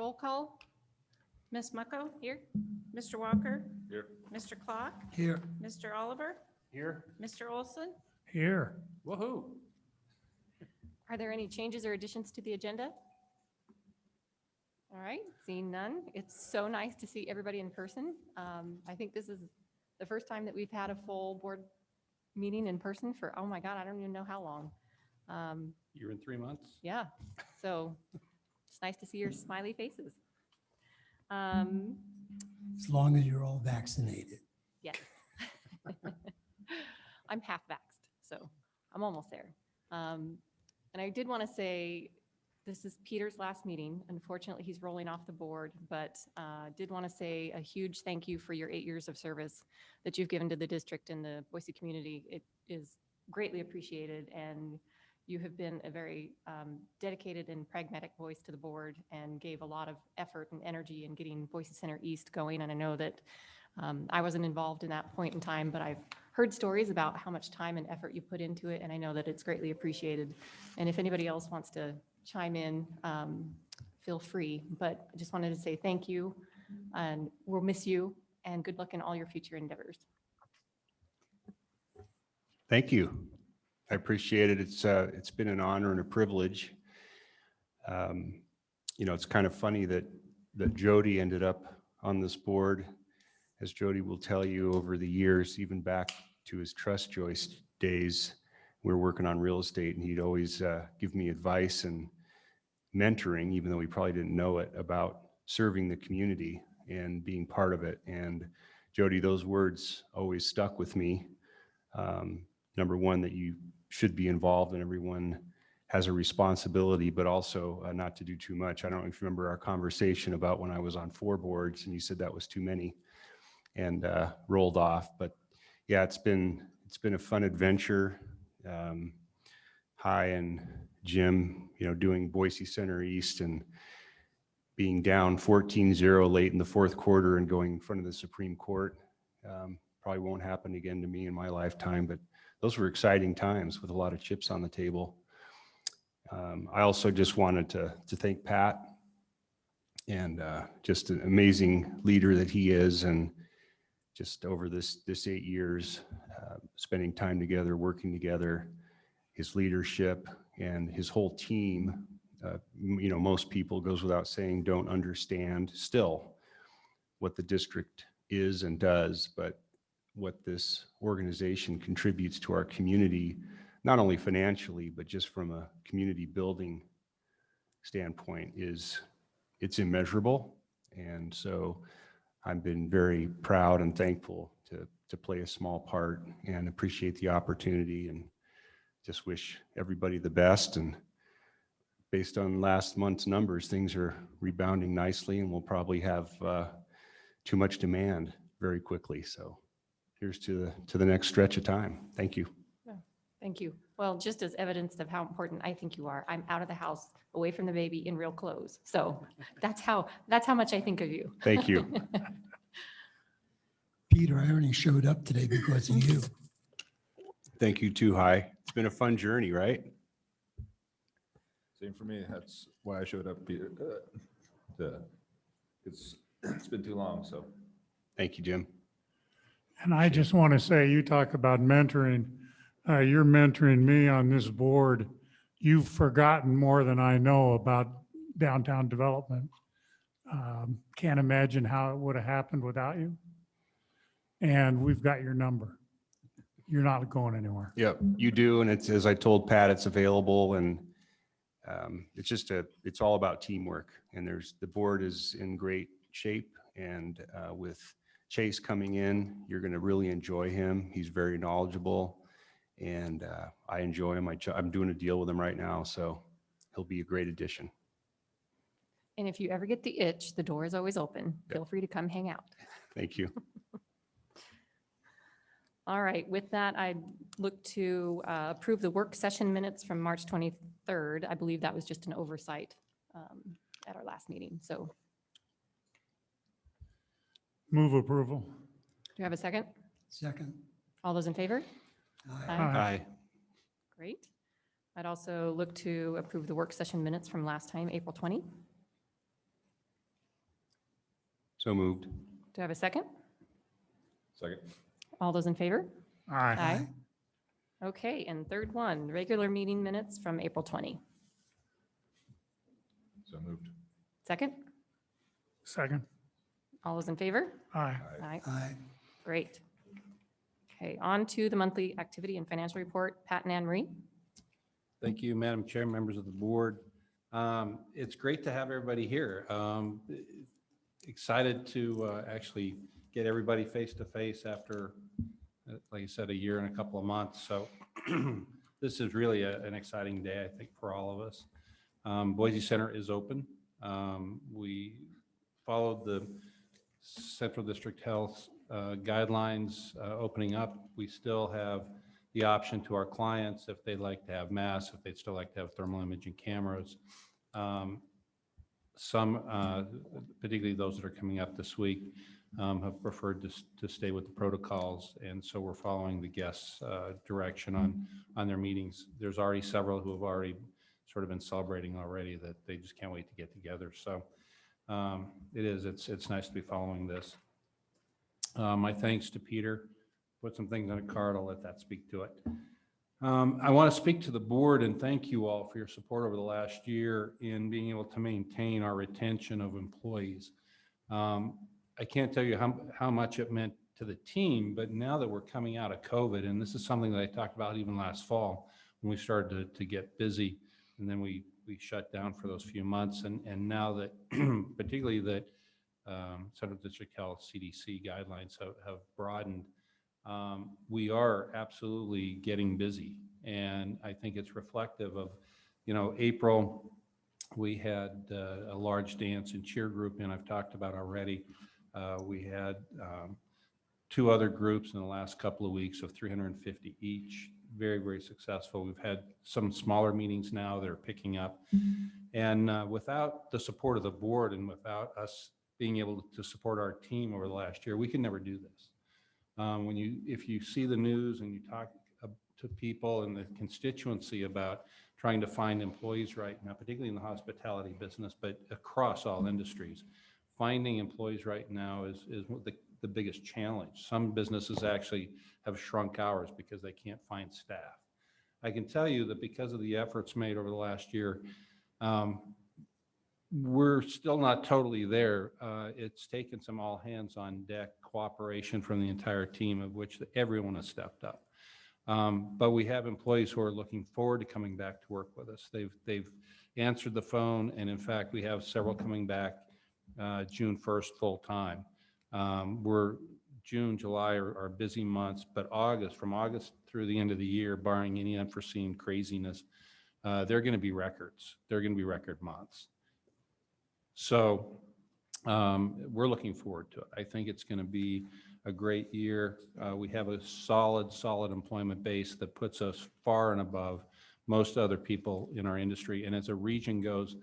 Roll call. Ms. Mucko, here. Mr. Walker, Here. Mr. Clock, Here. Mr. Oliver, Here. Mr. Olson. Here. Woohoo. Are there any changes or additions to the agenda? All right, seeing none. It's so nice to see everybody in person. I think this is the first time that we've had a full board meeting in person for, oh my God, I don't even know how long. You're in 3 months? Yeah, so it's nice to see your smiley faces. Um, As long as you're all vaccinated. Yes. I'm half vaxxed, so I'm almost there. And I did want to say, this is Peter's last meeting. Unfortunately, he's rolling off the board, but did want to say a huge thank you for your 8 years of service that you've given to the district and the Boise community. It is greatly appreciated, and you have been a very dedicated and pragmatic voice to the board and gave a lot of effort and energy in getting Boise Center East going. And I know that I wasn't involved in that point in time, but I've heard stories about how much time and effort you put into it, and I know that it's greatly appreciated. And if anybody else wants to chime in, feel free. But I just wanted to say thank you, and we'll miss you, and good luck in all your future endeavors. Thank you. I appreciate it. It's been an honor and a privilege. You know, it's kind of funny that Jody ended up on this board. As Jody will tell you, over the years, even back to his trust joist days, we were working on real estate, and he'd always give me advice and mentoring, even though he probably didn't know it, about serving the community and being part of it. And Jody, those words always stuck with me. Number one, that you should be involved and everyone has a responsibility, but also not to do too much. I don't know if you remember our conversation about when I was on 4 boards and you said that was too many and rolled off. But yeah, it's been a fun adventure. Hi, and Jim, you know, doing Boise Center East and being down 14-0 late in the 4th quarter and going in front of the Supreme Court. Probably won't happen again to me in my lifetime, but those were exciting times with a lot of chips on the table. I also just wanted to thank Pat and just an amazing leader that he is, and just over this 8 years, spending time together, working together, his leadership and his whole team. You know, most people, goes without saying, don't understand still what the district is and does, but what this organization contributes to our community, not only financially, but just from a community building standpoint, it's immeasurable. And so I've been very proud and thankful to play a small part, and appreciate the opportunity, and just wish everybody the best. And based on last month's numbers, things are rebounding nicely, and we'll probably have too much demand very quickly. So here's to the next stretch of time. Thank you. Thank you. Well, just as evidence of how important I think you are, I'm out of the house, away from the baby, in real clothes. So that's how much I think of you. Thank you. Peter, I only showed up today because of you. Thank you too, Hi. It's been a fun journey, right? Same for me. That's why I showed up, Peter. It's been too long, so. Thank you, Jim. And I just want to say, you talk about mentoring. You're mentoring me on this board. You've forgotten more than I know about downtown development. Can't imagine how it would have happened without you. And we've got your number. You're not going anywhere. Yep, you do. And it's, as I told Pat, it's available, and it's all about teamwork. And the board is in great shape, and with Chase coming in, you're going to really enjoy him. He's very knowledgeable, and I enjoy him. I'm doing a deal with him right now, so he'll be a great addition. And if you ever get the itch, the door is always open. Feel free to come hang out. Thank you. All right, with that, I look to approve the work session minutes from March 23rd. I believe that was just an oversight at our last meeting. So Move approval. do you have a second? Second. All those in favor? Aye. Aye. Great. I'd also look to approve the work session minutes from last time, April 20. So moved. Do I have a second? Second. All those in favor? Aye. Okay, and third one, regular meeting minutes from April 20. So moved. Second? Second. All those in favor? Aye. Aye. Aye. Great. Okay, on to the monthly activity and financial report. Pat and Anne Marie. Thank you, Madam Chair, members of the board. It's great to have everybody here. Excited to actually get everybody face to face after, like I said, a year and a couple of months. So this is really an exciting day, I think, for all of us. Boise Center is open. We followed the Central District Health guidelines opening up. We still have the option to our clients if they'd like to have masks, if they'd still like to have thermal imaging cameras. Some, particularly those that are coming up this week, have preferred to stay with the protocols. And so we're following the guests' direction on their meetings. There's already several who have already sort of been celebrating already that they just can't wait to get together. So it's nice to be following this. My thanks to Peter. Put some things on a card. I'll let that speak to it. I want to speak to the board and thank you all for your support over the last year in being able to maintain our retention of employees. I can't tell you how much it meant to the team, but now that we're coming out of COVID, and this is something that I talked about even last fall when we started to get busy, and then we shut down for those few months, and now that particularly that Central District Health CDC guidelines have broadened, we are absolutely getting busy. And I think it's reflective of, April, we had a large dance and cheer group, and I've talked about already. We had 2 other groups in the last couple of weeks of 350 each. Very, very successful. We've had some smaller meetings now that are picking up. And without the support of the board and without us being able to support our team over the last year, we could never do this. If you see the news and you talk to people in the constituency about trying to find employees right now, particularly in the hospitality business, but across all industries, finding employees right now is the biggest challenge. Some businesses actually have shrunk hours because they can't find staff. I can tell you that because of the efforts made over the last year, we're still not totally there. It's taken some all hands on deck cooperation from the entire team, of which everyone has stepped up. But we have employees who are looking forward to coming back to work with us. They've answered the phone, and in fact, we have several coming back June 1st full time. June, July are busy months, but from August through the end of the year, barring any unforeseen craziness, they're going to be records. They're going to be record months. So we're looking forward to it. I think it's going to be a great year. We have a solid employment base that puts us far and above most other people in our industry. And as a region goes,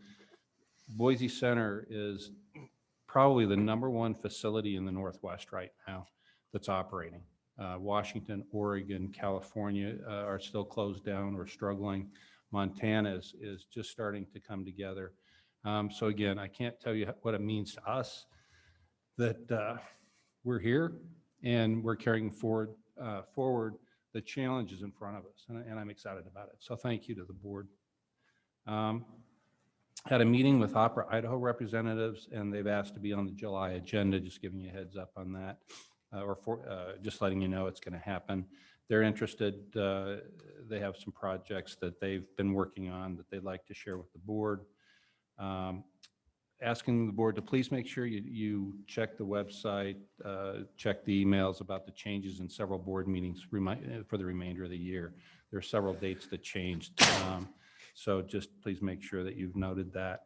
Boise Center is probably the #1 facility in the Northwest right now that's operating. Washington, Oregon, California are still closed down or struggling. Montana is just starting to come together. So again, I can't tell you what it means to us that we're here and we're carrying forward the challenges in front of us, and I'm excited about it. So thank you to the board. Had a meeting with Opera Idaho representatives, and they've asked to be on the July agenda, just giving you a heads up on that, just letting you know it's going to happen. They're interested. They have some projects that they've been working on that they'd like to share with the board. Asking the board to please make sure you check the website, check the emails about the changes in several board meetings for the remainder of the year. There are several dates that changed. So just please make sure that you've noted that.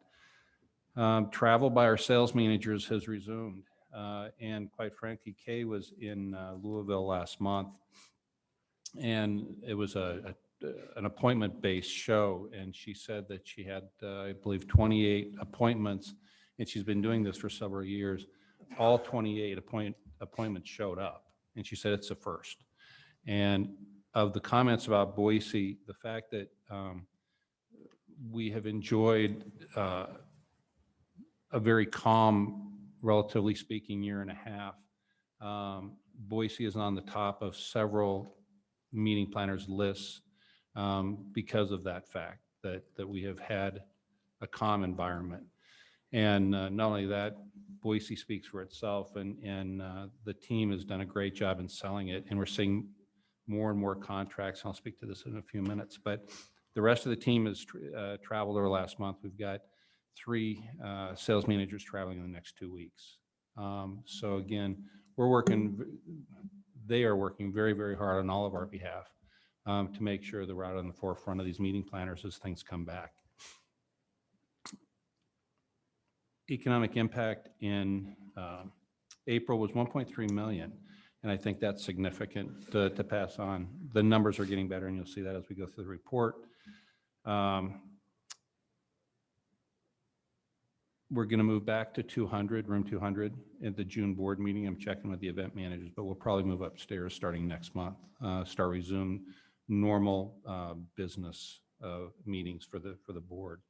Travel by our sales managers has resumed. And quite frankly, Kay was in Louisville last month, and it was an appointment-based show. And she said that she had, I believe, 28 appointments, and she's been doing this for several years. All 28 appointments showed up, and she said it's a first. And of the comments about Boise, the fact that we have enjoyed a very calm relatively speaking, year and a half, Boise is on the top of several meeting planners lists because of that fact that we have had a calm environment. And not only that, Boise speaks for itself, and the team has done a great job in selling it, and we're seeing more and more contracts. I'll speak to this in a few minutes, but the rest of the team has traveled over last month. We've got 3 sales managers traveling in the next 2 weeks. So again, they are working very, very hard on all of our behalf to make sure that we're out on the forefront of these meeting planners as things come back. Economic impact in April was 1.3 million. And I think that's significant to pass on. The numbers are getting better, and you'll see that as we go through the report. We're going to move back to 200, room 200 at the June board meeting. I'm checking with the event managers, but we'll probably move upstairs starting next month, resume normal business meetings for the board.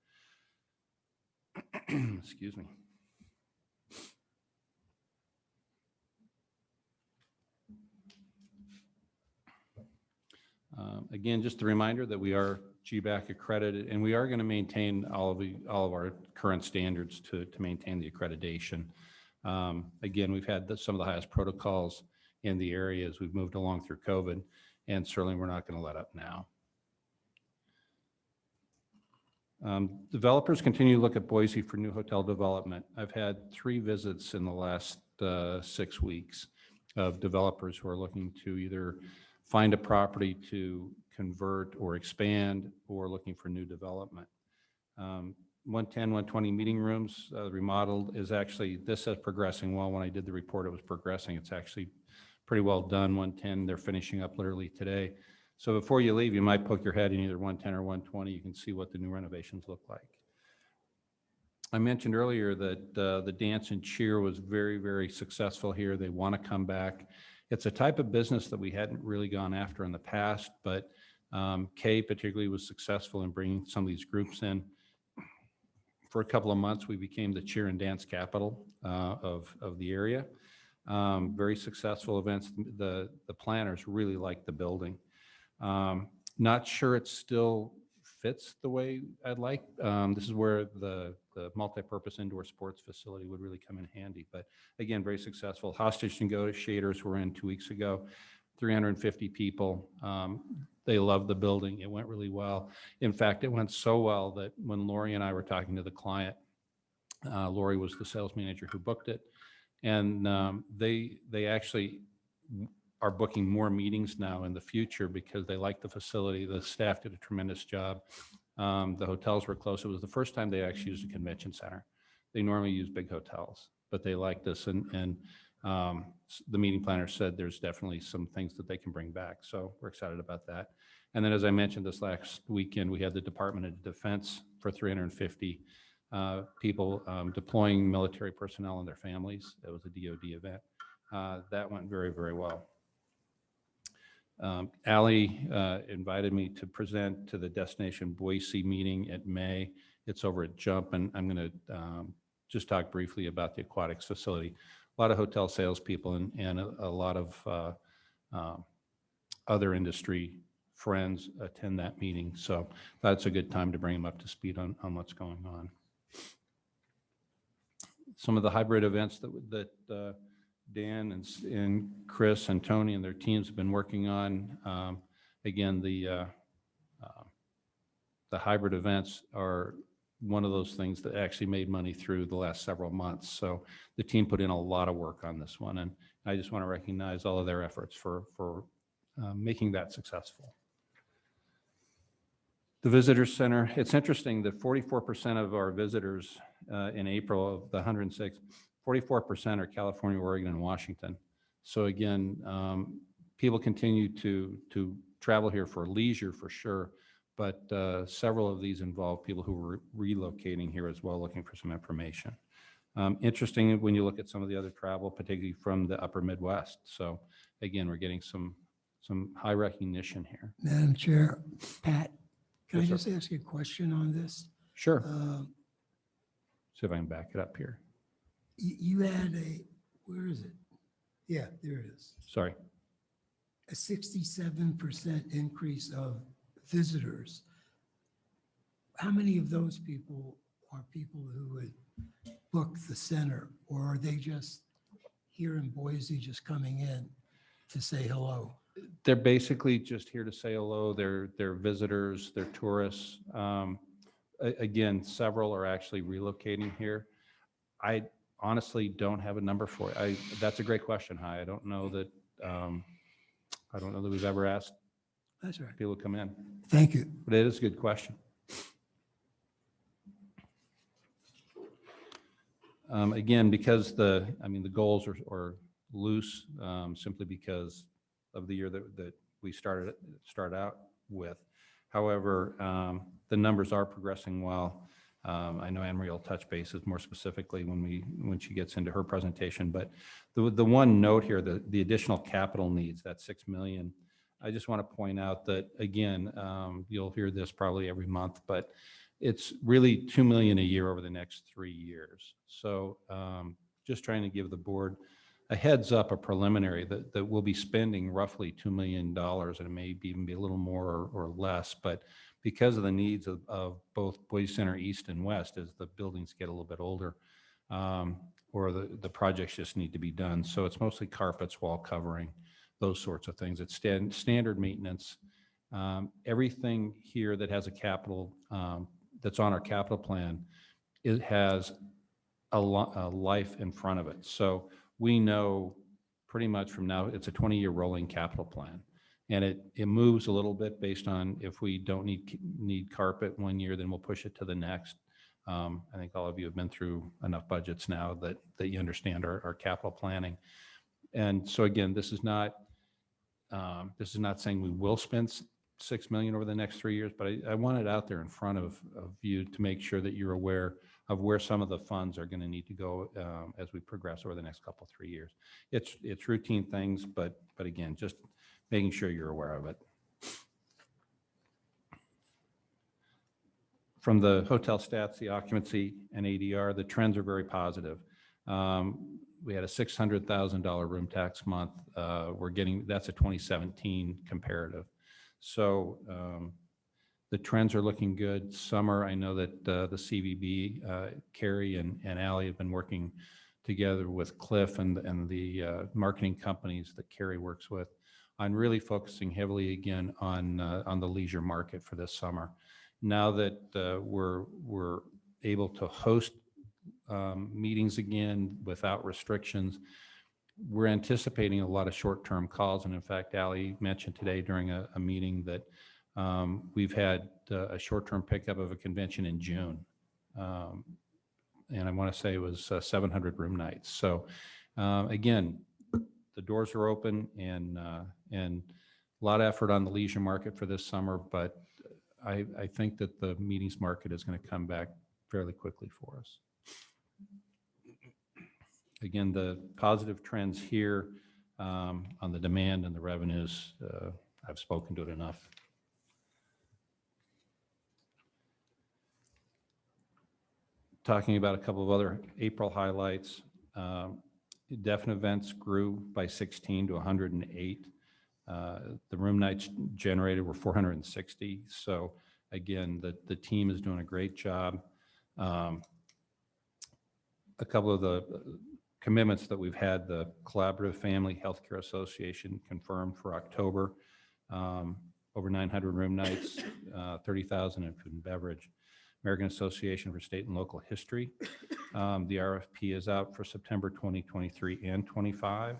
Excuse me. Again, just a reminder that we are GBAC accredited, and we are going to maintain all of our current standards to maintain the accreditation. Again, we've had some of the highest protocols in the area as we've moved along through COVID, and certainly we're not going to let up now. Developers continue to look at Boise for new hotel development. I've had 3 visits in the last 6 weeks of developers who are looking to either find a property to convert or expand, or looking for new development. 110, 120 meeting rooms remodeled is actually, this is progressing well. When I did the report, it was progressing. It's actually pretty well done. 110, they're finishing up literally today. So before you leave, you might poke your head in either 110 or 120. You can see what the new renovations look like. I mentioned earlier that the dance and cheer was very, very successful here. They want to come back. It's a type of business that we hadn't really gone after in the past, but Kay particularly was successful in bringing some of these groups in. For a couple of months, we became the cheer and dance capital of the area. Very successful events. The planners really liked the building. Not sure it still fits the way I'd like. This is where the multi-purpose indoor sports facility would really come in handy. But again, very successful. Hostage negotiators were in 2 weeks ago, 350 people. They loved the building. It went really well. In fact, it went so well that when Lori and I were talking to the client, Lori was the sales manager who booked it. And they actually are booking more meetings now in the future because they like the facility. The staff did a tremendous job. The hotels were close. It was the first time they actually used a convention center. They normally use big hotels, but they like this. And the meeting planner said there's definitely some things that they can bring back. So we're excited about that. And then, as I mentioned, this last weekend, we had the Department of Defense for 350 people deploying military personnel and their families. It was a DoD event. That went very, very well. Allie invited me to present to the Destination Boise meeting at May. It's over at Jump, and I'm going to just talk briefly about the aquatics facility. A lot of hotel salespeople and a lot of other industry friends attend that meeting. So that's a good time to bring them up to speed on what's going on. Some of the hybrid events that Dan and Chris and Tony and their teams have been working on. Again, the hybrid events are one of those things that actually made money through the last several months. So the team put in a lot of work on this one, and I just want to recognize all of their efforts for making that successful. The visitor center, it's interesting that 44% of our visitors in April of the 106, 44% are California, Oregon, and Washington. So again, people continue to travel here for leisure for sure, but several of these involve people who were relocating here as well, looking for some information. Interesting when you look at some of the other travel, particularly from the upper Midwest. So again, we're getting some high recognition here. Madam Chair, Pat, can I Yes, just ask you a question on this? Sure. See if I can back it up here. You had where is it? Yeah, there it is. Sorry. A 67% increase of visitors. How many of those people are people who would book the center, or are they just here in Boise, just coming in to say hello? They're basically just here to say hello. They're visitors, they're tourists. Again, several are actually relocating here. I honestly don't have a number for it. That's a great question, Hi. I don't know that we've ever asked That's right. people to come in, Thank you. but it is a good question. Again, because the goals are loose, simply because of the year that we started out with. However, the numbers are progressing well. I know Anne Marie will touch bases more specifically when she gets into her presentation. But the one note here, the additional capital needs, that $6 million. I just want to point out that again, you'll hear this probably every month, but it's really $2 million a year over the next 3 years. So just trying to give the board a heads up, a preliminary that we'll be spending roughly $2 million, and it may even be a little more or less, but because of the needs of both Boise Center East and West, as the buildings get a little bit older, or the projects just need to be done. So it's mostly carpets, wall covering, those sorts of things. It's standard maintenance. Everything here that has a capital, that's on our capital plan, it has a life in front of it. So we know pretty much from now, it's a 20-year rolling capital plan. And it moves a little bit based on if we don't need carpet one year, then we'll push it to the next. I think all of you have been through enough budgets now that you understand our capital planning. And so again, this is not saying we will spend $6 million over the next 3 years, but I want it out there in front of you to make sure that you're aware of where some of the funds are going to need to go as we progress over the next couple, 3 years. It's routine things, but again, just making sure you're aware of it. From the hotel stats, the occupancy and ADR, the trends are very positive. We had a $600,000 room tax month. That's a 2017 comparative. So the trends are looking good. Summer, I know that the CVB, Carrie and Allie have been working together with Cliff and the marketing companies that Carrie works with on really focusing heavily again on the leisure market for this summer. Now that we're able to host meetings again without restrictions, we're anticipating a lot of short-term calls. And in fact, Allie mentioned today during a meeting that we've had a short-term pickup of a convention in June. And I want to say it was 700 room nights. So again, the doors are open and a lot of effort on the leisure market for this summer, but I think that the meetings market is going to come back fairly quickly for us. Again, the positive trends here on the demand and the revenues, I've spoken to it enough. Talking about a couple of other April highlights, definite events grew by 16 to 108. The room nights generated were 460. So again, the team is doing a great job. A couple of the commitments that we've had, the Collaborative Family Healthcare Association confirmed for October, over 900 room nights, 30,000 in food and beverage. American Association for State and Local History. The RFP is out for September 2023 and 25.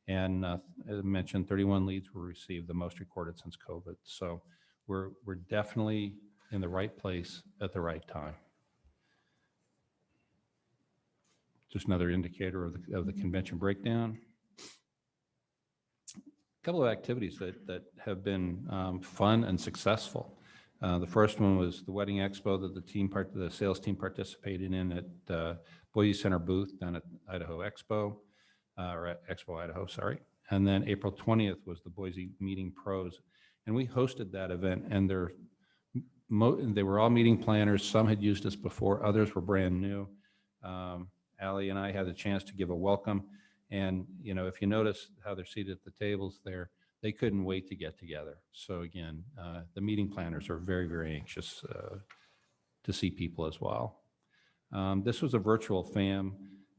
And as I mentioned, 31 leads were received, the most recorded since COVID. So we're definitely in the right place at the right time. Just another indicator of the convention breakdown. A couple of activities that have been fun and successful. The first one was the Wedding Expo that the sales team participated in at Boise Center booth down at Idaho Expo, or at Expo Idaho, sorry. And then April 20th was the Boise Meeting Pros. And we hosted that event, and they were all meeting planners. Some had used us before, others were brand new. Ally and I had the chance to give a welcome. And, you know, if you notice how they're seated at the tables there, they couldn't wait to get together. So again, the meeting planners are very, very anxious to see people as well. This was a virtual FAM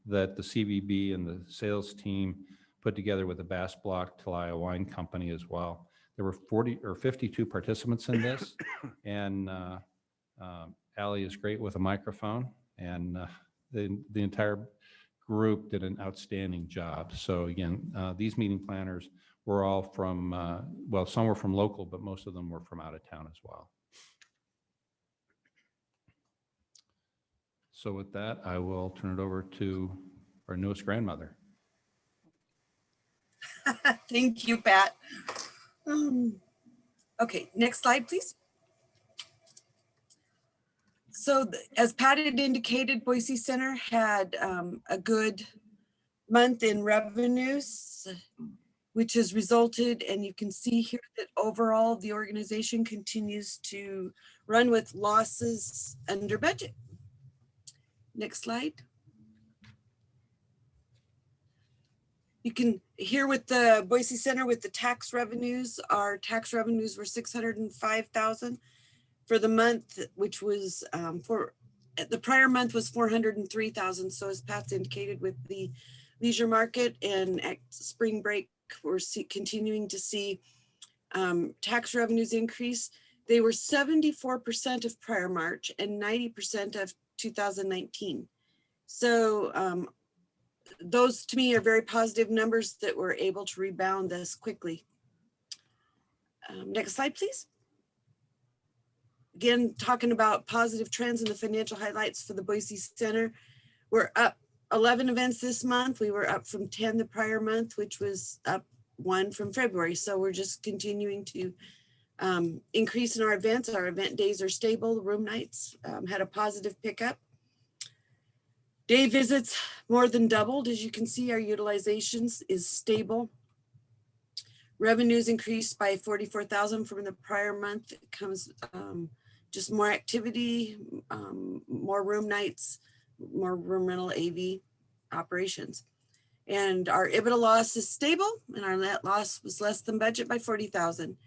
that the CVB and the sales team put together with the Bass Block Talaya Wine Company as well. There were 52 participants in this, and Ally is great with a microphone, and the entire group did an outstanding job. So again, these meeting planners were all from, well, some were from local, but most of them were from out of town as well. So with that, I will turn it over to our newest grandmother. Thank you, Pat. Okay, next slide, please. So as Pat had indicated, Boise Center had a good month in revenues, which has resulted, and you can see here that overall the organization continues to run with losses under budget. Next slide. You can hear with the Boise Center with the tax revenues, our tax revenues were $605,000 for the month, which was the prior month was $403,000. So as Pat's indicated, with the leisure market and at spring break, we're continuing to see tax revenues increase. They were 74% of prior March and 90% of 2019. So those to me are very positive numbers that we're able to rebound this quickly. Next slide, please. Again, talking about positive trends in the financial highlights for the Boise Center. We're up 11 events this month. We were up from 10 the prior month, which was up 1 from February. So we're just continuing to increase in our events. Our event days are stable. The room nights had a positive pickup. Day visits more than doubled. As you can see, our utilizations is stable. Revenues increased by 44,000 from the prior month. It comes just more activity, more room nights, more room rental AV operations. And our EBITDA loss is stable, and our net loss was less than budget by 40,000.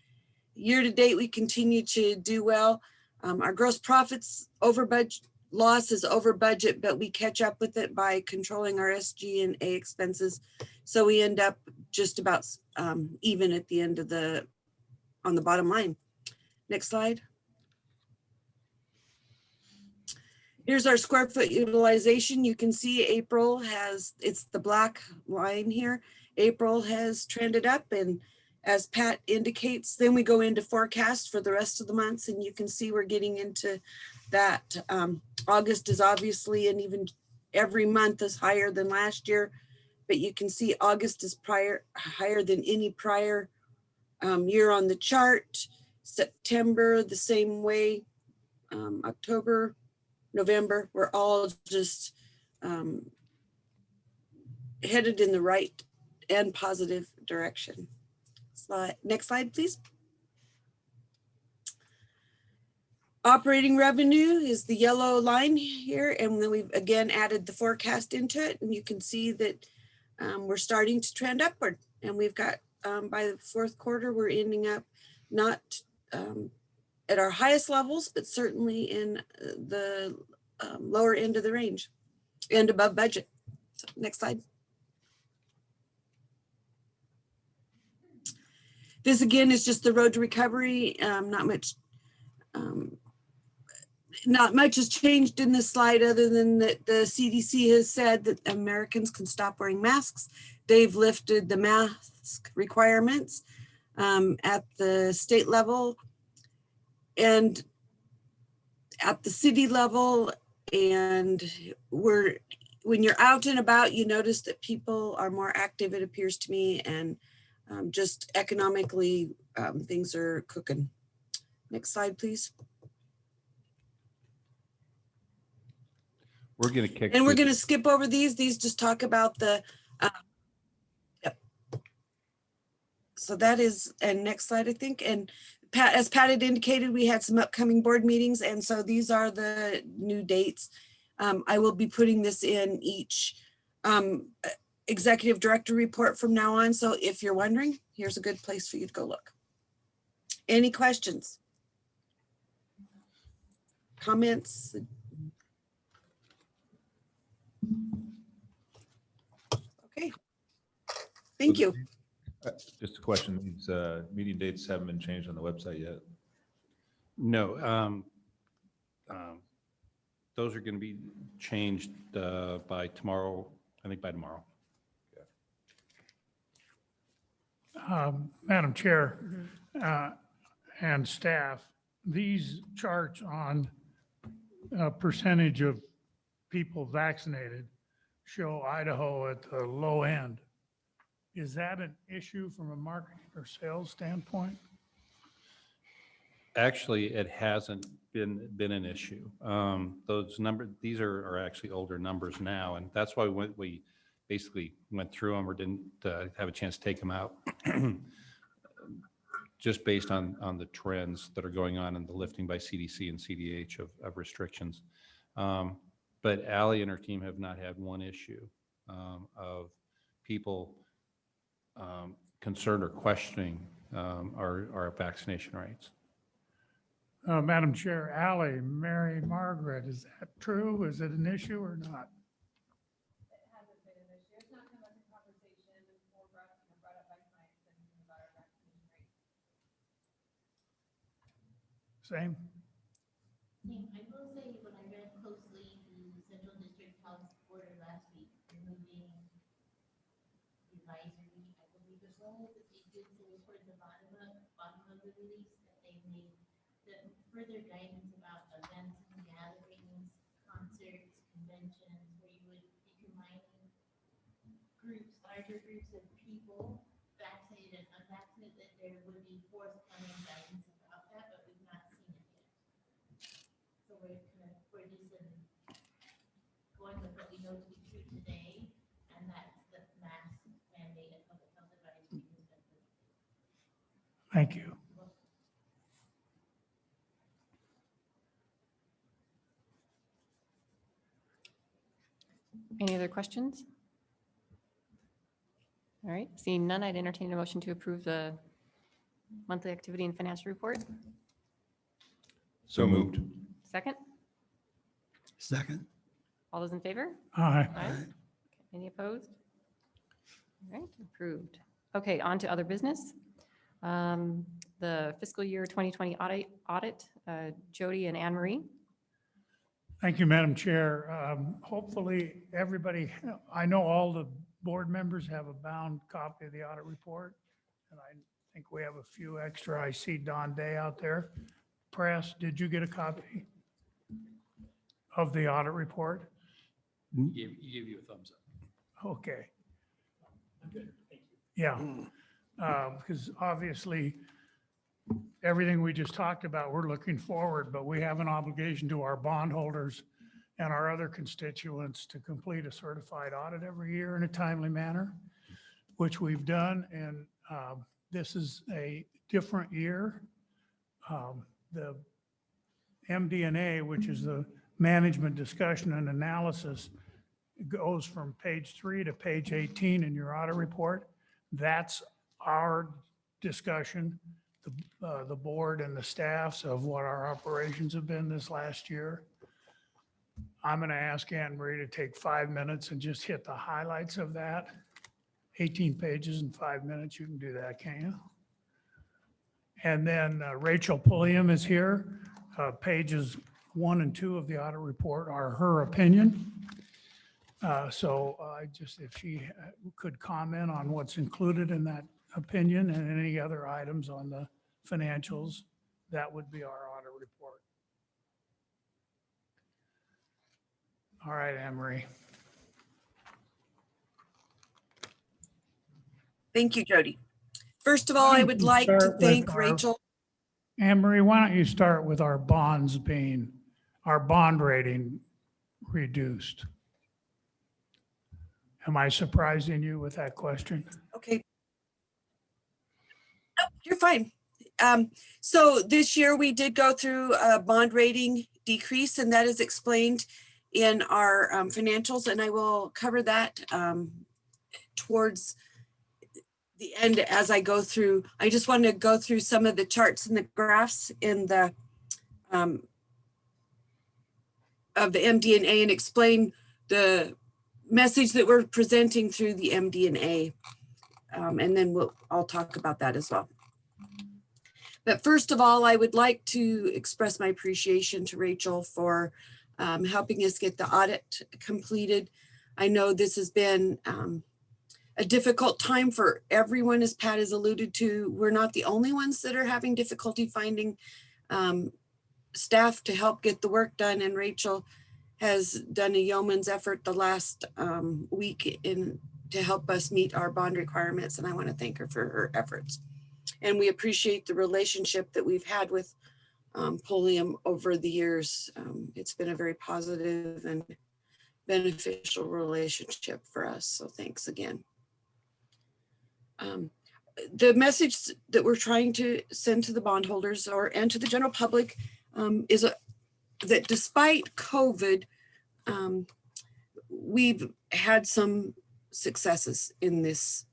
Year to date, we continue to do well. Our gross profits over budget, loss is over budget, but we catch up with it by controlling our SG&A expenses. So we end up just about even at the end of on the bottom line. Next slide. Here's our square foot utilization. You can see April has, it's the black line here. April has trended up, and as Pat indicates, then we go into forecast for the rest of the months, and you can see we're getting into that. August is obviously, and even every month is higher than last year, but you can see August is higher than any prior year on the chart. September, the same way. October, November, we're all just headed in the right and positive direction. Next slide, please. Operating revenue is the yellow line here, and then we've again added the forecast into it, and you can see that we're starting to trend upward, and we've got by the fourth quarter we're ending up not at our highest levels, but certainly in the lower end of the range and above budget. So, next slide. This again is just the road to recovery. Not much has changed in this slide other than that the CDC has said that Americans can stop wearing masks. They've lifted the mask requirements at the state level and at the city level. And when you're out and about, you notice that people are more active, it appears to me, and just economically, things are cooking. Next slide, please. We're going to kick. And we're going to skip over these. These just talk about the, yep. So that is, and next slide, I think. And Pat, as Pat had indicated, we had some upcoming board meetings. And so these are the new dates. I will be putting this in each executive director report from now on. So if you're wondering, here's a good place for you to go look. Any questions? Comments? Okay. Thank you. Just a question, these meeting dates haven't been changed on the website yet. No, those are going to be changed by tomorrow, I think by tomorrow. Madam Chair and staff, these charts on percentage of people vaccinated show Idaho at the low end. Is that an issue from a marketing or sales standpoint? Actually, it hasn't been an issue. Those numbers, these are actually older numbers now, and that's why we basically went through them or didn't have a chance to take them out. Just based on the trends that are going on in the lifting by CDC and CDH of restrictions. But Allie and her team have not had one issue of people concerned or questioning our vaccination rates. Madam Chair, Ally, Mary Margaret, is that true? Is it an issue or not? It hasn't been an issue. It's not come up in conversation or brought up by clients and about our vaccination rate. Same? I will say, when I read closely the Central District Health order last week, removing advisory, I believe it was, that they did say towards the bottom of the release that they made the further guidance about events and gatherings, concerts, conventions, where you would be combining groups, larger groups of people, vaccinated and unvaccinated, that there would be forthcoming guidance about that, but we've not seen it yet. So we're just going with what we know to be true today, and that's the mask mandate and public health advisory has been lifted. Thank you. Any other questions? All right, seeing none, I'd entertain a motion to approve the monthly activity and financial report. So moved. Second, Second. all those in favor? Aye. Aye. Any opposed? All right, approved. Okay, on to other business. The fiscal year 2020 audit, Jody and Anne Marie. Thank you, Madam Chair. Hopefully, everybody, I know all the board members have a bound copy of the audit report, and I think we have a few extra. I see Don Day out there. Press, did you get a copy of the audit report? Give you a thumbs up. Okay. Yeah, because obviously, everything we just talked about, we're looking forward, but we have an obligation to our bondholders and our other constituents to complete a certified audit every year in a timely manner, which we've done. And this is a different year. The MD&A, which is the management discussion and analysis, goes from page 3 to page 18 in your audit report. That's our discussion, the board and the staffs, of what our operations have been this last year. I'm going to ask Anne Marie to take 5 minutes and just hit the highlights of that. 18 pages in 5 minutes. You can do that, can't you? And then Rachel Pulliam is here. Pages 1 and 2 of the audit report are her opinion. So if she could comment on what's included in that opinion and any other items on the financials, that would be our audit report. All right, Anne Marie. Thank you, Jody. First of all, I would like to thank Rachel. Anne Marie, why don't you start with our bonds being, our bond rating reduced? Am I surprising you with that question? Okay. No, you're fine. So this year we did go through a bond rating decrease, and that is explained in our financials, and I will cover that towards the end as I go through. I just want to go through some of the charts and the graphs in the of the MD&A and explain the message that we're presenting through the MD&A. And then I'll talk about that as well. But first of all, I would like to express my appreciation to Rachel for helping us get the audit completed. I know this has been a difficult time for everyone, as Pat has alluded to. We're not the only ones that are having difficulty finding staff to help get the work done. And Rachel has done a yeoman's effort the last week to help us meet our bond requirements. And I want to thank her for her efforts. And we appreciate the relationship that we've had with Pulliam over the years. It's been a very positive and beneficial relationship for us. So thanks again. The message that we're trying to send to the bondholders and to the general public is that despite COVID, we've had some successes in this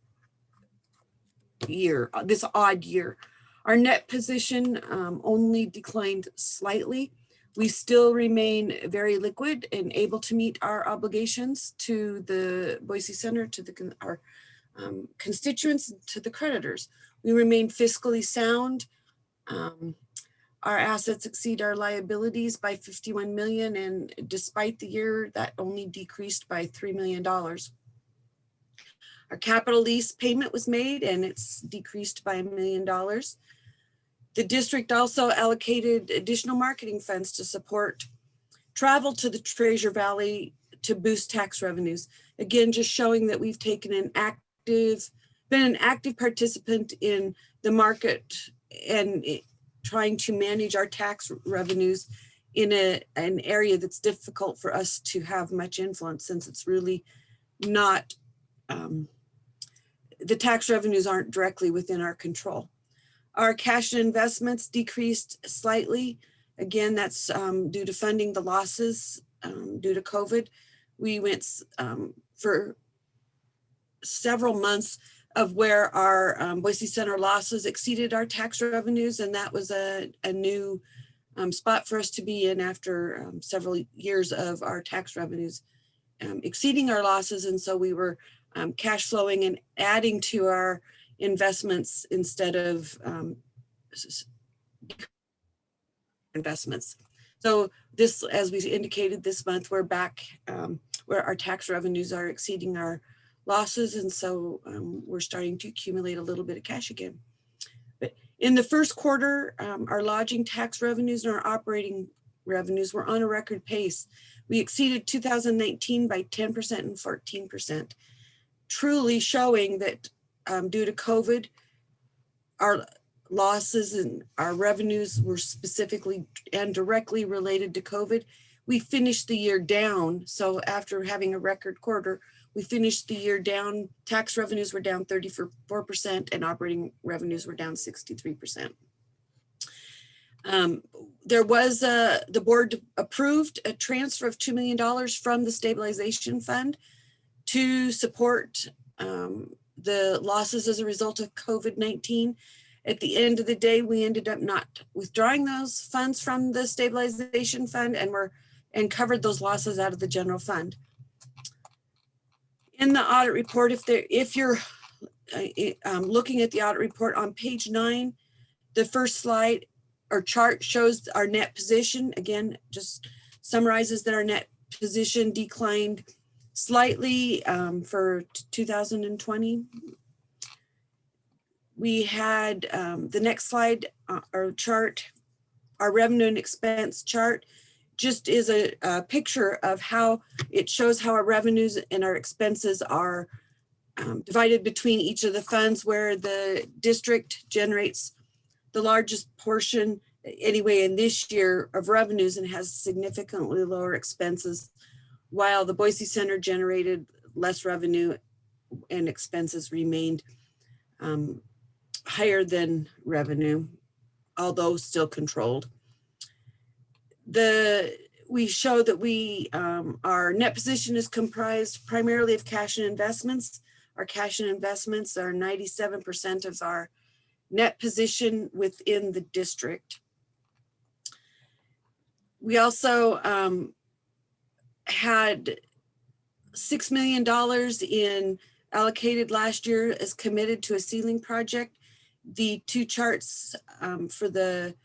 year, this odd year. Our net position only declined slightly. We still remain very liquid and able to meet our obligations to the Boise Center, to our constituents, to the creditors. We remain fiscally sound. Our assets exceed our liabilities by 51 million, and despite the year, that only decreased by $3 million. Our capital lease payment was made and it's decreased by $1 million. The district also allocated additional marketing funds to support travel to the Treasure Valley to boost tax revenues. Again, just showing that we've taken been an active participant in the market and trying to manage our tax revenues in an area that's difficult for us to have much influence, since it's really not, the tax revenues aren't directly within our control. Our cash and investments decreased slightly. Again, that's due to funding the losses due to COVID. We went for several months of where our Boise Center losses exceeded our tax revenues, and that was a new spot for us to be in after several years of our tax revenues exceeding our losses. And so we were cash flowing and adding to our investments instead of investments. So this, as we indicated this month, we're back where our tax revenues are exceeding our losses. And so we're starting to accumulate a little bit of cash again. But in the first quarter, our lodging tax revenues and our operating revenues were on a record pace. We exceeded 2019 by 10% and 14%, truly showing that due to COVID, our losses and our revenues were specifically and directly related to COVID. We finished the year down. So after having a record quarter, we finished the year down. Tax revenues were down 34% and operating revenues were down 63%. There was the board approved a transfer of $2 million from the stabilization fund to support the losses as a result of COVID-19. At the end of the day, we ended up not withdrawing those funds from the stabilization fund and covered those losses out of the general fund. In the audit report, if you're looking at the audit report on page 9, the first slide or chart shows our net position. Again, just summarizes that our net position declined slightly for 2020. We had the next slide, our chart, our revenue and expense chart, just is a picture of how it shows how our revenues and our expenses are divided between each of the funds, where the district generates the largest portion anyway in this year of revenues and has significantly lower expenses, while the Boise Center generated less revenue and expenses remained higher than revenue, although still controlled. we show that our net position is comprised primarily of cash and investments. Our cash and investments are 97% of our net position within the district. We also had $6 million in allocated last year as committed to a ceiling project. The two charts for the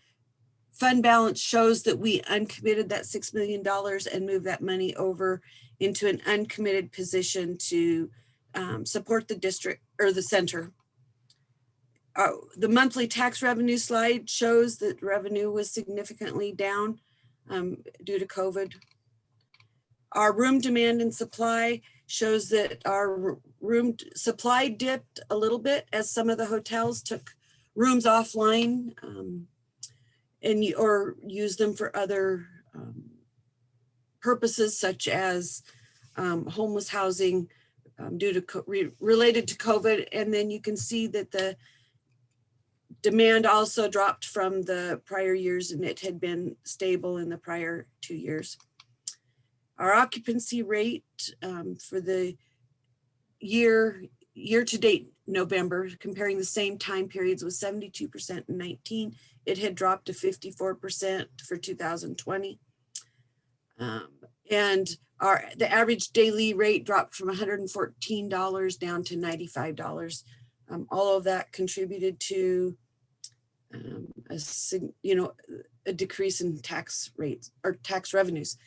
fund balance shows that we uncommitted that $6 million and moved that money over into an uncommitted position to support the district or the center. The monthly tax revenue slide shows that revenue was significantly down due to COVID. Our room demand and supply shows that our room supply dipped a little bit as some of the hotels took rooms offline or used them for other purposes, such as homeless housing due to related to COVID. And then you can see that the demand also dropped from the prior years, and it had been stable in the prior 2 years. Our occupancy rate for the year to date November, comparing the same time periods, was 72% in 19. It had dropped to 54% for 2020. And the average daily rate dropped from $114 down to $95. All of that contributed to a decrease in tax rates or tax revenues.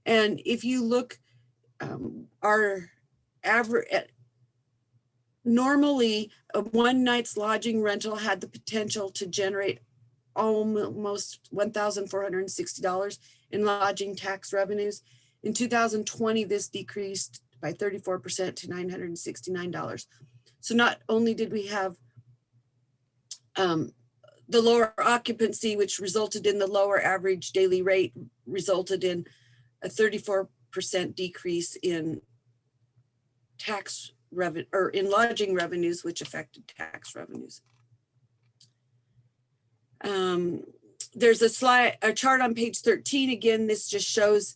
And if you look, our average, normally a one night's lodging rental had the potential to generate almost $1,460 in lodging tax revenues. In 2020, this decreased by 34% to $969. So not only did we have the lower occupancy, which resulted in the lower average daily rate, resulted in a 34% decrease in tax revenue or in lodging revenues, which affected tax revenues. There's a chart on page 13. Again, this just shows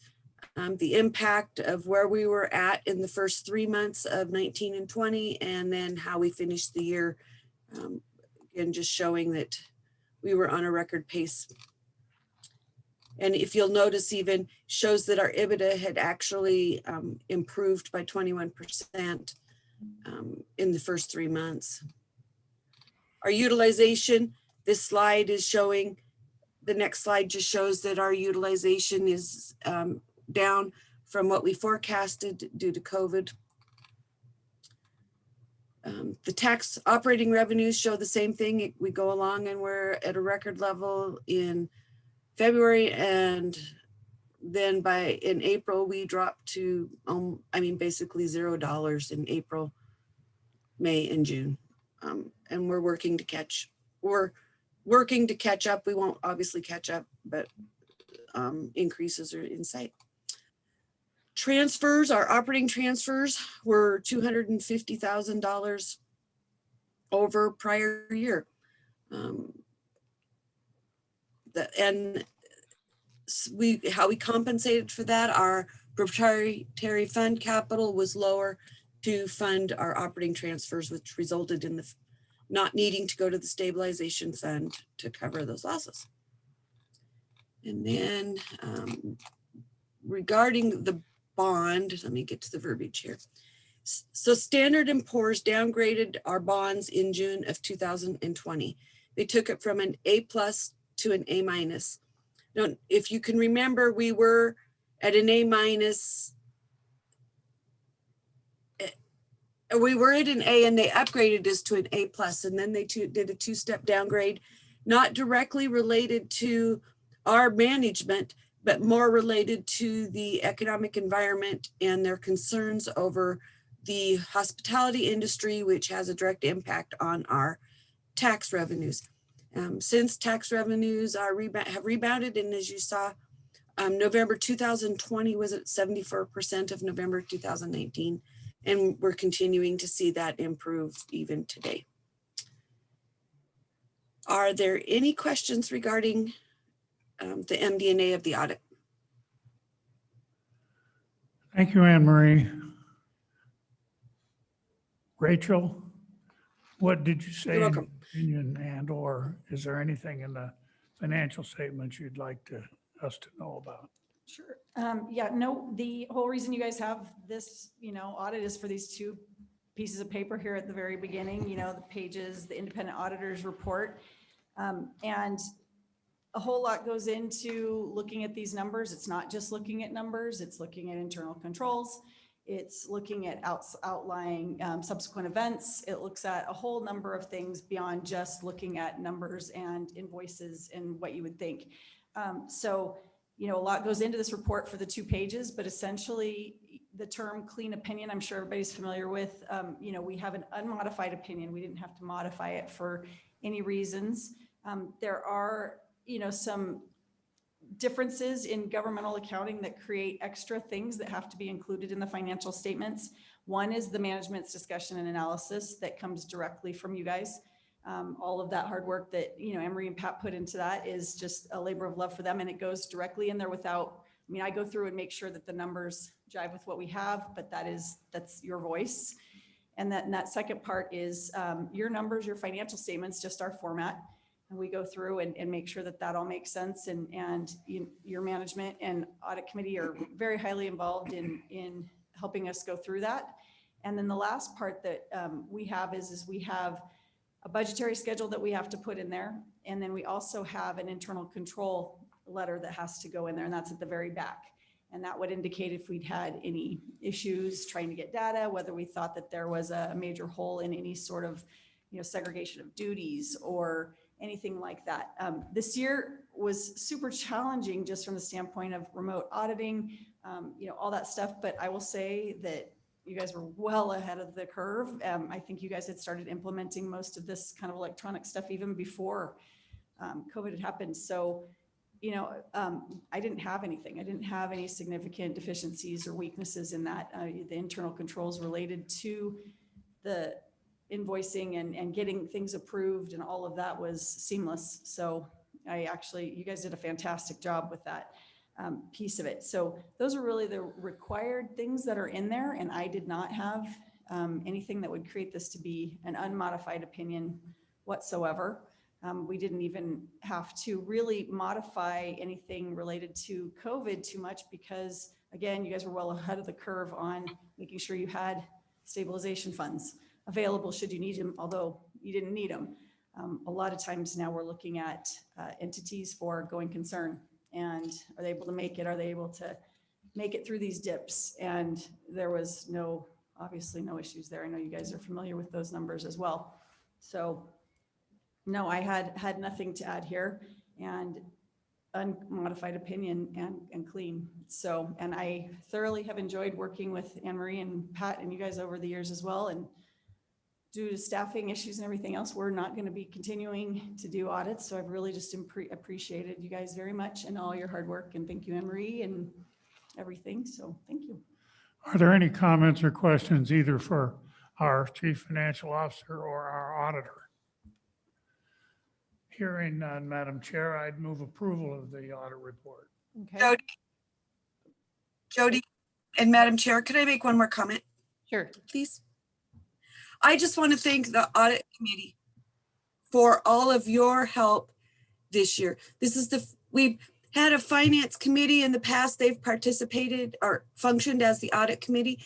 the impact of where we were at in the first 3 months of 19 and 20, and then how we finished the year. Again, just showing that we were on a record pace. And if you'll notice, even shows that our EBITDA had actually improved by 21% in the first 3 months. Our utilization, this slide is showing, the next slide just shows that our utilization is down from what we forecasted due to COVID. The tax operating revenues show the same thing. We go along and we're at a record level in February, and then in April we dropped to basically $0 in April, May, and June. And we're working to catch up. We won't obviously catch up, but increases are in sight. Transfers, our operating transfers were $250,000 over prior year. How we compensated for that, our proprietary fund capital was lower to fund our operating transfers, which resulted in the not needing to go to the stabilization fund to cover those losses. And then regarding the bond, let me get to the verbiage here. So Standard & Poor's downgraded our bonds in June of 2020. They took it from an A+ to an A-. Now, if you can remember, we were at an A-. We were at an A and they upgraded us to an A+, and then they did a 2-step downgrade, not directly related to our management, but more related to the economic environment and their concerns over the hospitality industry, which has a direct impact on our tax revenues. Since tax revenues have rebounded, and as you saw, November 2020 was at 74% of November 2019, and we're continuing to see that improve even today. Are there any questions regarding the MD&A of the audit? Thank you, Anne Marie. Rachel, what did you say You're in welcome. your opinion, and or is there anything in the financial statements you'd like us to know about? Sure. Yeah, no, the whole reason you guys have this, audit is for these two pieces of paper here at the very beginning, the pages, the independent auditor's report. And a whole lot goes into looking at these numbers. It's not just looking at numbers, it's looking at internal controls. It's looking at outlying subsequent events. It looks at a whole number of things beyond just looking at numbers and invoices and what you would think. So, a lot goes into this report for the 2 pages, but essentially the term clean opinion, I'm sure everybody's familiar with. We have an unmodified opinion. We didn't have to modify it for any reasons. There are, some differences in governmental accounting that create extra things that have to be included in the financial statements. One is the management's discussion and analysis that comes directly from you guys. All of that hard work that, Emery and Pat put into that is just a labor of love for them. And it goes directly in there without, I go through and make sure that the numbers jive with what we have, but that's your voice. And that second part is your numbers, your financial statements, just our format. And we go through and make sure that all makes sense. And your management and audit committee are very highly involved in helping us go through that. And then the last part that we have is we have a budgetary schedule that we have to put in there. And then we also have an internal control letter that has to go in there, and that's at the very back. And that would indicate if we'd had any issues trying to get data, whether we thought that there was a major hole in any sort of, segregation of duties or anything like that. This year was super challenging just from the standpoint of remote auditing, all that stuff. But I will say that you guys were well ahead of the curve. I think you guys had started implementing most of this kind of electronic stuff even before COVID had happened. So, I didn't have anything. I didn't have any significant deficiencies or weaknesses in that. The internal controls related to the invoicing and getting things approved and all of that was seamless. So you guys did a fantastic job with that. Piece of it. So those are really the required things that are in there. And I did not have anything that would create this to be an unmodified opinion whatsoever. We didn't even have to really modify anything related to COVID too much because, again, you guys were well ahead of the curve on making sure you had stabilization funds available should you need them, although you didn't need them. A lot of times now we're looking at entities for going concern. And are they able to make it? Are they able to make it through these dips? And there was obviously no issues there. I know you guys are familiar with those numbers as well. So no, I had nothing to add here and unmodified opinion and clean. So, and I thoroughly have enjoyed working with Anne Marie and Pat and you guys over the years as well. And due to staffing issues and everything else, we're not going to be continuing to do audits. So I've really just appreciated you guys very much and all your hard work. And thank you, Anne-Marie, and everything. So thank you. Are there any comments or questions either for our chief financial officer or our auditor? Hearing none, Madam Chair, I'd move approval of the audit report. Okay, Jody and Madam Chair, could I make one more comment, sure. please? I just want to thank the audit committee for all of your help this year. We've had a finance committee in the past. They've participated or functioned as the audit committee.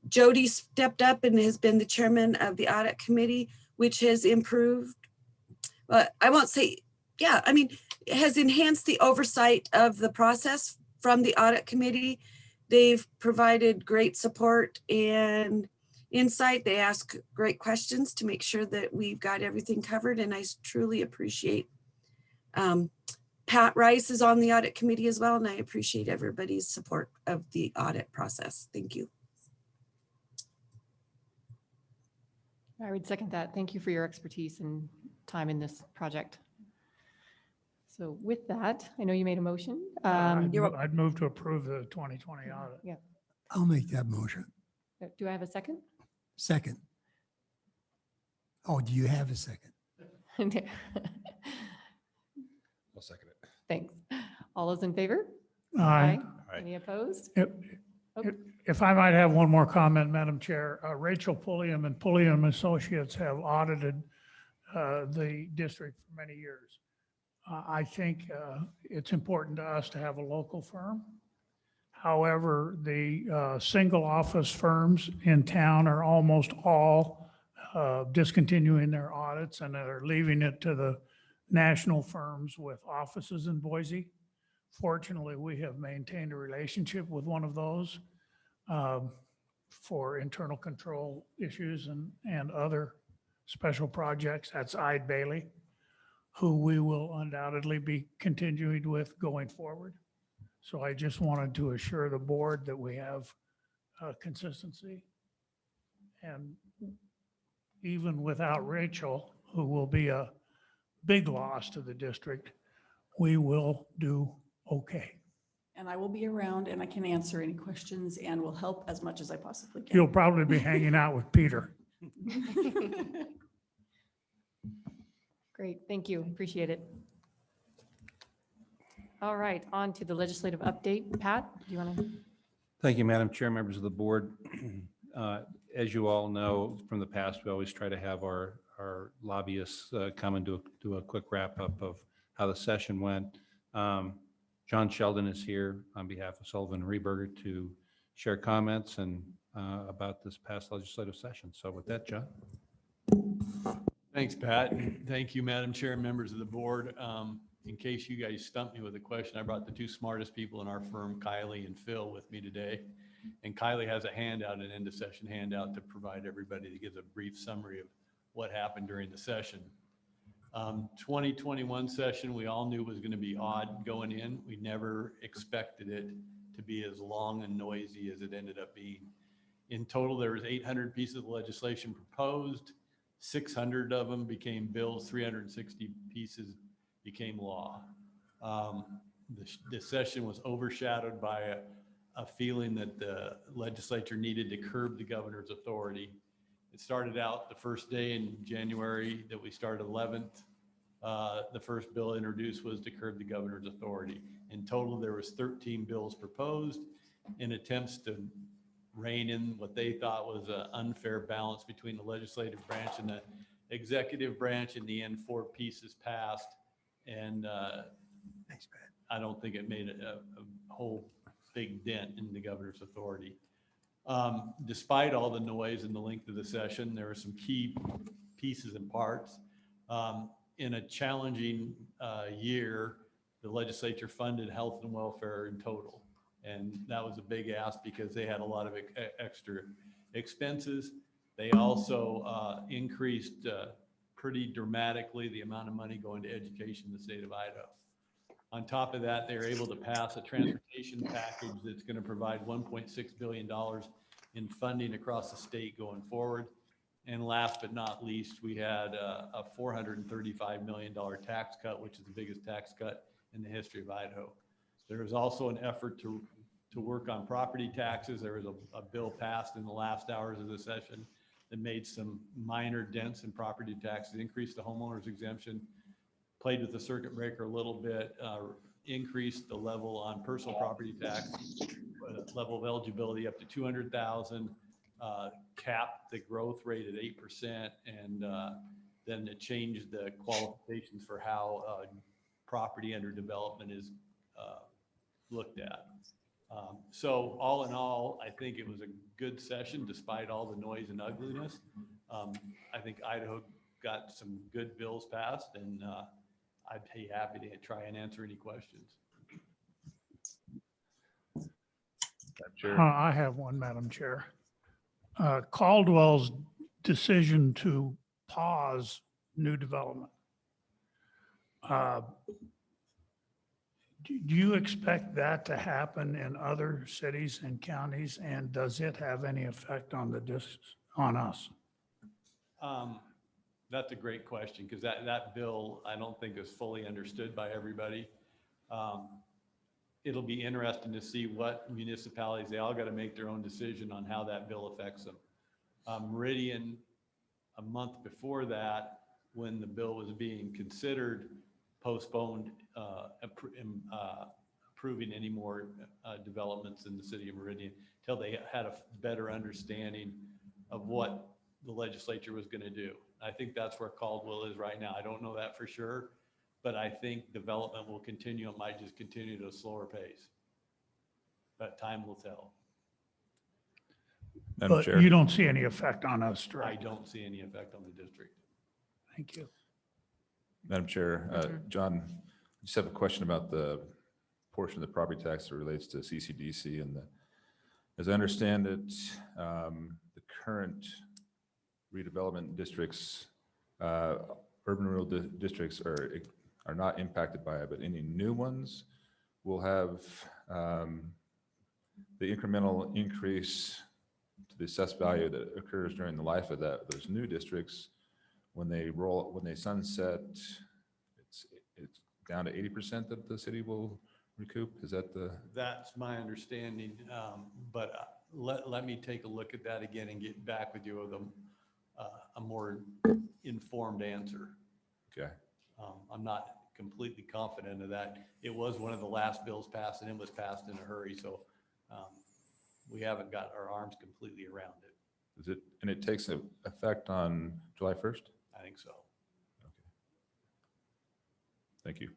Jody stepped up and has been the chairman of the audit committee, which has improved. But I won't say, it has enhanced the oversight of the process from the audit committee. They've provided great support and insight. They ask great questions to make sure that we've got everything covered. And I truly appreciate Pat Rice is on the audit committee as well. And I appreciate everybody's support of the audit process. Thank you. I would second that. Thank you for your expertise and time in this project. So with that, I know you made a motion. I'd move to approve the 2020 audit. Yeah. I'll make that motion. Do I have a second? Second. Oh, do you have a second? I'll second it. Thanks. All those in favor? Aye. Aye. Any opposed? Yep. If I might have one more comment, Madam Chair, Rachel Pulliam and Pulliam Associates have audited the district for many years. I think it's important to us to have a local firm. However, the single office firms in town are almost all discontinuing their audits and are leaving it to the national firms with offices in Boise. Fortunately, we have maintained a relationship with one of those for internal control issues and other special projects. That's Ide Bailey, who we will undoubtedly be continuing with going forward. So I just wanted to assure the board that we have consistency. And even without Rachel, who will be a big loss to the district, we will do okay. And I will be around and I can answer any questions and will help as much as I possibly can. You'll probably be hanging out with Peter. Great, thank you, appreciate it. All right, on to the legislative update. Pat, do you want to? Thank you, Madam Chair, members of the board. As you all know, from the past, we always try to have our lobbyists come and do a quick wrap up of how the session went. John Sheldon is here on behalf of Sullivan and Rehberger to share comments and about this past legislative session. So with that, John. Thanks, Pat. Thank you, Madam Chair and members of the board. In case you guys stumped me with a question, I brought the two smartest people in our firm, Kylie and Phil, with me today. And Kylie has a handout, an end of session handout to provide everybody that gives a brief summary of what happened during the session. 2021 session, we all knew was going to be odd going in. We never expected it to be as long and noisy as it ended up being. In total, there was 800 pieces of legislation proposed. 600 of them became bills, 360 pieces became law. The session was overshadowed by a feeling that the legislature needed to curb the governor's authority. It started out the first day in January that we started 11th. The first bill introduced was to curb the governor's authority. In total, there was 13 bills proposed in attempts to rein in what they thought was an unfair balance between the legislative branch and the executive branch. In the end, 4 pieces passed. And I don't think it made a whole big dent in the governor's authority. Despite all the noise and the length of the session, there were some key pieces and parts. In a challenging year, the legislature funded health and welfare in total. And that was a big ask because they had a lot of extra expenses. They also increased pretty dramatically the amount of money going to education in the state of Idaho. On top of that, they were able to pass a transportation package that's going to provide $1.6 billion in funding across the state going forward. And last but not least, we had a $435 million tax cut, which is the biggest tax cut in the history of Idaho. There was also an effort to work on property taxes. There was a bill passed in the last hours of the session that made some minor dents in property taxes, increased the homeowner's exemption, played with the circuit breaker a little bit, increased the level on personal property tax, level of eligibility up to 200,000, capped the growth rate at 8%, and then it changed the qualifications for how property under development is looked at. So all in all, I think it was a good session despite all the noise and ugliness. I think Idaho got some good bills passed, and I'd be happy to try and answer any questions. Sure. I have one, Madam Chair. Caldwell's decision to pause new development. Do you expect that to happen in other cities and counties? And does it have any effect on on us? That's a great question, because that bill, I don't think is fully understood by everybody. It'll be interesting to see what municipalities, they all got to make their own decision on how that bill affects them. Meridian, a month before that, when the bill was being considered, postponed approving any more developments in the city of Meridian till they had a better understanding of what the legislature was going to do. I think that's where Caldwell is right now. I don't know that for sure, but I think development will continue. It might just continue at a slower pace. But time will tell. Madam But Chair. you don't see any effect on us, I directly. don't see any effect on the district. Thank you. Madam Chair, John, I just have a question about the portion of the property tax that relates to CCDC and as I understand it, the current redevelopment districts, urban rural districts are not impacted by it, but any new ones will have the incremental increase to the assessed value that occurs during the life of those new districts. When they sunset, it's down to 80% that the city will recoup. Is that That's my understanding, but let me take a look at that again and get back with you with a more informed answer. okay? I'm not completely confident of that. It was one of the last bills passed and it was passed in a hurry, so we haven't got our arms completely around it. And it takes effect on July 1st? I think so. Thank you.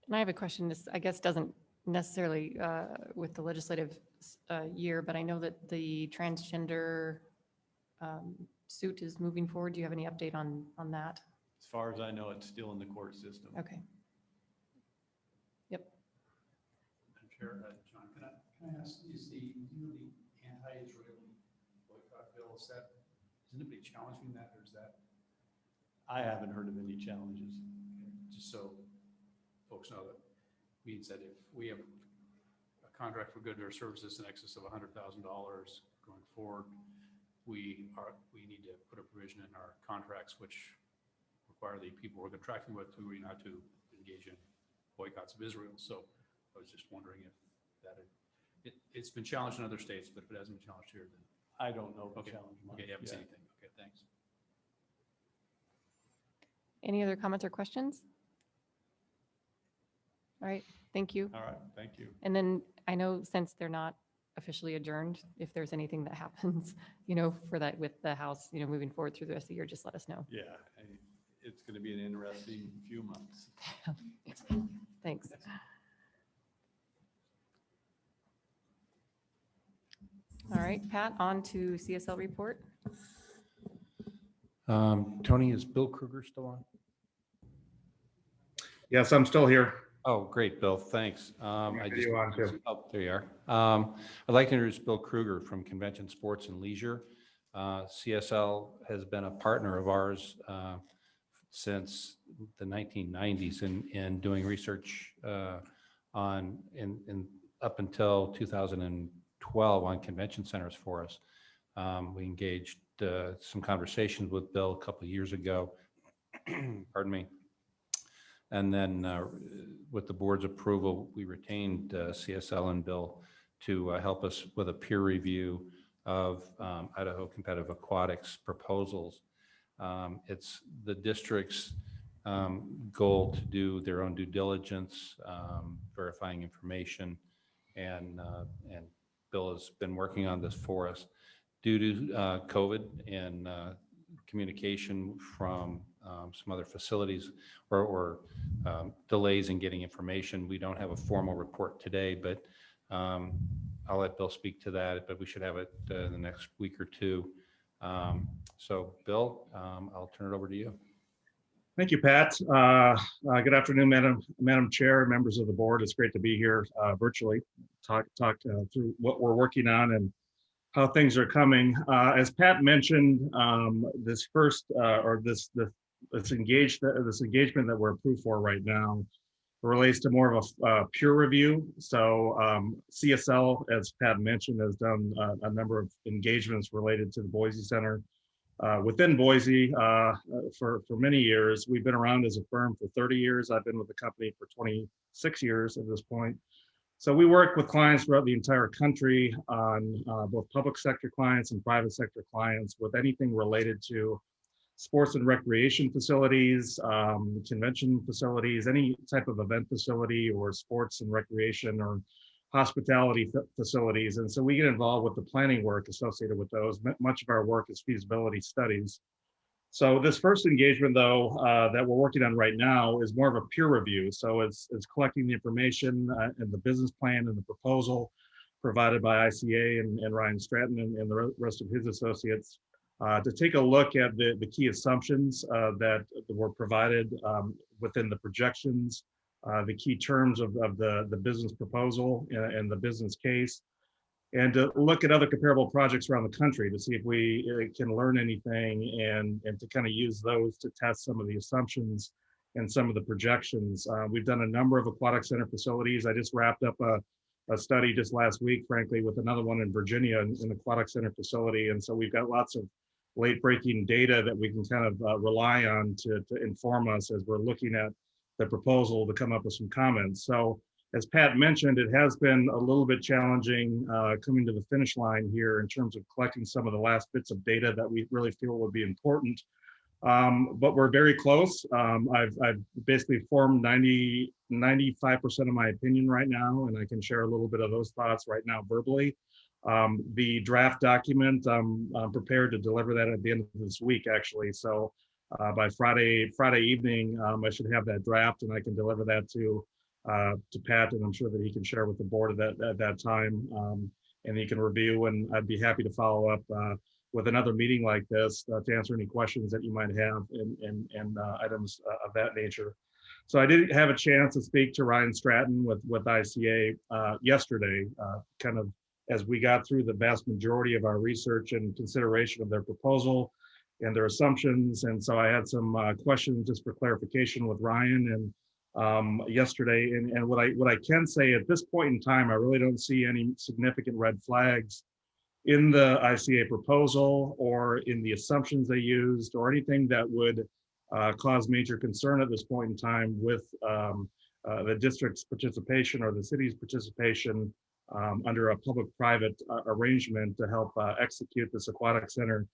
And I have a question. This, I guess, doesn't necessarily with the legislative year, but I know that the transgender suit is moving forward. Do you have any update on that? As far as I know, it's still in the court system. Okay. Yep. Madam Chair, John, can I ask, is the anti-Israeli boycott bill, is anybody challenging that, or is that? I haven't heard of any challenges. Just so folks know, that means that if we have a contract for goods or services in excess of $100,000 going forward, we need to put a provision in our contracts which require the people we're contracting with to agree not to engage in boycotts of Israel. So I was just wondering if that it's been challenged in other states, but if it hasn't been challenged here, then I don't know. okay. Challenge much. Okay, you haven't Yeah. seen anything. Okay, thanks. Any other comments or questions? All right, thank you. All right, thank you. And then I know since they're not officially adjourned, if there's anything that happens, for that with the House, moving forward through the rest of the year, just let us know. Yeah, it's going to be an interesting few months. Thanks. All right, Pat, on to CSL report. Tony, is Bill Kruger still on? Yes, I'm still here. Oh, great, Bill, thanks. You on too. Oh, there you are. I'd like to introduce Bill Kruger from Convention Sports and Leisure. CSL has been a partner of ours since the 1990s in doing research up until 2012 on convention centers for us. We engaged some conversations with Bill a couple of years ago, pardon me. And then with the board's approval, we retained CSL and Bill to help us with a peer review of Idaho Competitive Aquatics proposals. It's the district's goal to do their own due diligence, verifying information, and Bill has been working on this for us. Due to COVID and communication from some other facilities or delays in getting information, we don't have a formal report today, but I'll let Bill speak to that, but we should have it in the next week or two. So Bill, I'll turn it over to you. Thank you, Pat. Good afternoon, Madam Chair, members of the board. It's great to be here virtually, talk through what we're working on and how things are coming. As Pat mentioned, this engagement that we're approved for right now relates to more of a peer review. So CSL, as Pat mentioned, has done a number of engagements related to the Boise Center. Within Boise for many years. We've been around as a firm for 30 years. I've been with the company for 26 years at this point. So we work with clients throughout the entire country on both public sector clients and private sector clients with anything related to sports and recreation facilities, convention facilities, any type of event facility or sports and recreation or hospitality facilities. And so we get involved with the planning work associated with those. Much of our work is feasibility studies. So this first engagement, though, that we're working on right now is more of a peer review. So it's collecting the information and the business plan and the proposal provided by ICA and Ryan Stratton and the rest of his associates to take a look at the key assumptions that were provided within the projections, the key terms of the business proposal and the business case, and to look at other comparable projects around the country to see if we can learn anything and to kind of use those to test some of the assumptions and some of the projections. We've done a number of aquatic center facilities. I just wrapped up a study just last week, frankly, with another one in Virginia, an aquatic center facility. And so we've got lots of late breaking data that we can kind of rely on to inform us as we're looking at the proposal to come up with some comments. So as Pat mentioned, it has been a little bit challenging coming to the finish line here in terms of collecting some of the last bits of data that we really feel would be important. But we're very close. I've basically formed 95% of my opinion right now, and I can share a little bit of those thoughts right now verbally. The draft document, I'm prepared to deliver that at the end of this week, actually. So by Friday evening, I should have that draft, and I can deliver that to Pat, and I'm sure that he can share with the board at that time, and he can review. And I'd be happy to follow up with another meeting like this to answer any questions that you might have and items of that nature. So I did have a chance to speak to Ryan Stratton with ICA yesterday, kind of as we got through the vast majority of our research and consideration of their proposal and their assumptions. And so I had some questions just for clarification with Ryan and yesterday. And what I can say at this point in time, I really don't see any significant red flags in the ICA proposal or in the assumptions they used or anything that would cause major concern at this point in time with the district's participation or the city's participation under a public-private arrangement to help execute this aquatic center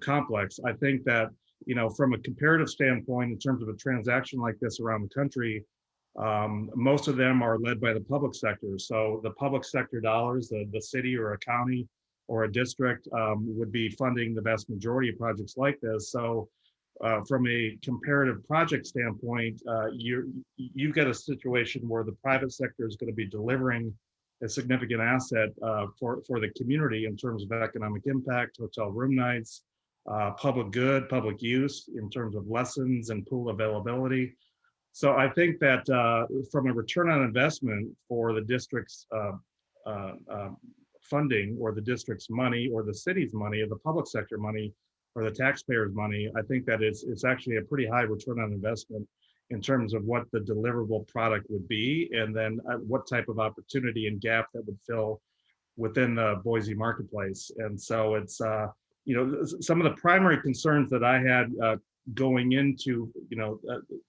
complex. I think that, you know, from a comparative standpoint, in terms of a transaction like this around the country, most of them are led by the public sector. So the public sector dollars, the city or a county or a district would be funding the vast majority of projects like this. So from a comparative project standpoint, you've got a situation where the private sector is going to be delivering a significant asset for the community in terms of economic impact, hotel room nights, public good, public use in terms of lessons and pool availability. So I think that from a return on investment for the district's funding or the district's money or the city's money or the public sector money or the taxpayers' money, I think that it's actually a pretty high return on investment in terms of what the deliverable product would be, and then what type of opportunity and gap that would fill within the Boise marketplace. And so it's, you know, some of the primary concerns that I had going into, you know,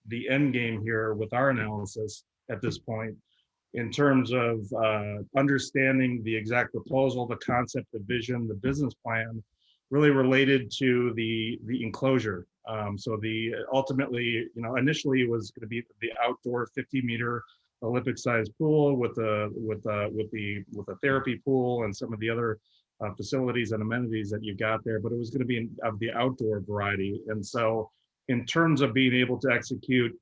the end game here with our analysis at this point, in terms of understanding the exact proposal, the concept, the vision, the business plan, really related to the enclosure. So ultimately, you know, initially it was going to be the outdoor 50-meter Olympic-sized pool with a therapy pool and some of the other facilities and amenities that you got there, but it was going to be of the outdoor variety. And so, in terms of being able to execute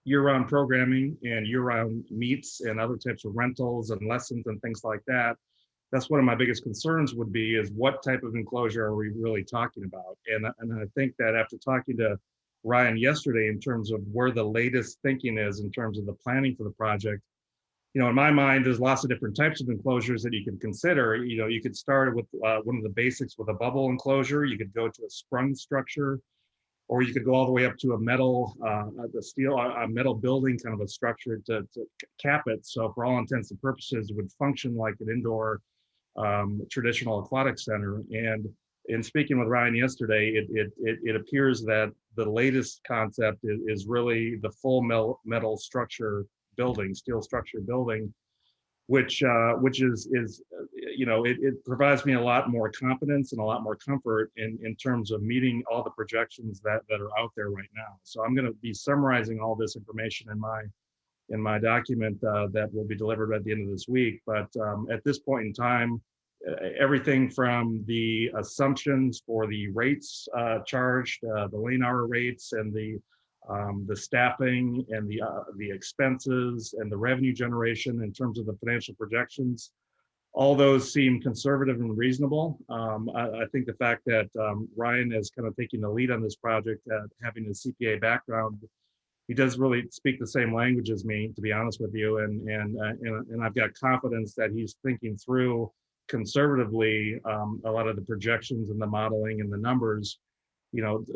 year-round programming and year-round meets and other types of rentals and lessons and things like that, that's one of my biggest concerns would be is what type of enclosure are we really talking about? And I think that after talking to Ryan yesterday in terms of where the latest thinking is in terms of the planning for the project, you know, in my mind, there's lots of different types of enclosures that you can consider. You know, you could start with one of the basics with a bubble enclosure. You could go to a sprung structure, or you could go all the way up to a metal, a metal building kind of a structure to cap it. So for all intents and purposes, it would function like an indoor traditional aquatic center. And in speaking with Ryan yesterday, it appears that the latest concept is really the full metal structure building, steel structure building, which is it provides me a lot more confidence and a lot more comfort in terms of meeting all the projections that are out there right now. So I'm going to be summarizing all this information in my document that will be delivered at the end of this week. But at this point in time, everything from the assumptions for the rates charged, the lane hour rates, and the staffing and the expenses and the revenue generation in terms of the financial projections, all those seem conservative and reasonable. I think the fact that Ryan is kind of taking the lead on this project, having a CPA background, he does really speak the same language as me, to be honest with you, and I've got confidence that he's thinking through conservatively a lot of the projections and the modeling and the numbers.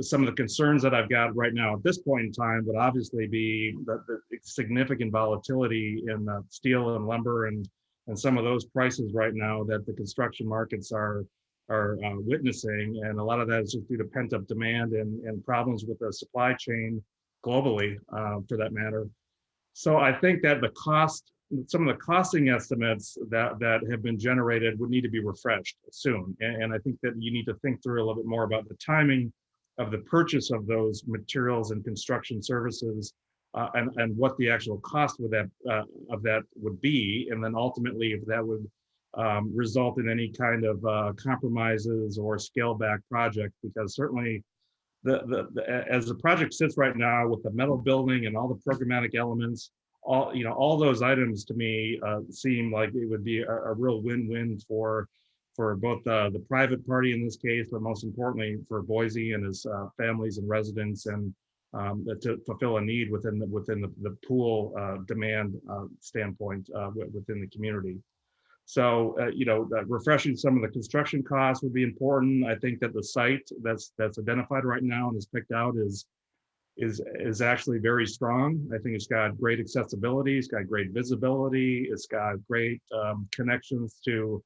Some of the concerns that I've got right now at this point in time would obviously be the significant volatility in steel and lumber and some of those prices right now that the construction markets are witnessing, and a lot of that is just due to pent-up demand and problems with the supply chain globally, for that matter. So I think that some of the costing estimates that have been generated would need to be refreshed soon. And I think that you need to think through a little bit more about the timing of the purchase of those materials and construction services, and what the actual cost of that would be, and then ultimately if that would result in any kind of compromises or scale back project, because certainly as the project sits right now with the metal building and all the programmatic elements, all those items to me seem like it would be a real win-win for both the private party in this case, but most importantly for Boise and his families and residents, and to fulfill a need within the pool demand standpoint within the community. So, refreshing some of the construction costs would be important. I think that the site that's identified right now and is picked out is actually very strong. I think it's got great accessibility, it's got great visibility, it's got great connections to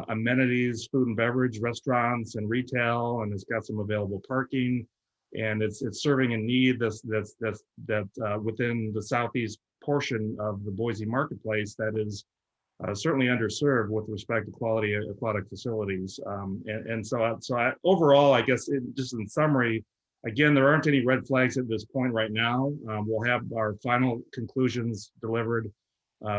amenities, food and beverage, restaurants and retail, and it's got some available parking, and it's serving a need that's within the southeast portion of the Boise marketplace that is certainly underserved with respect to quality aquatic facilities. So overall, I guess just in summary, again, there aren't any red flags at this point right now. We'll have our final conclusions delivered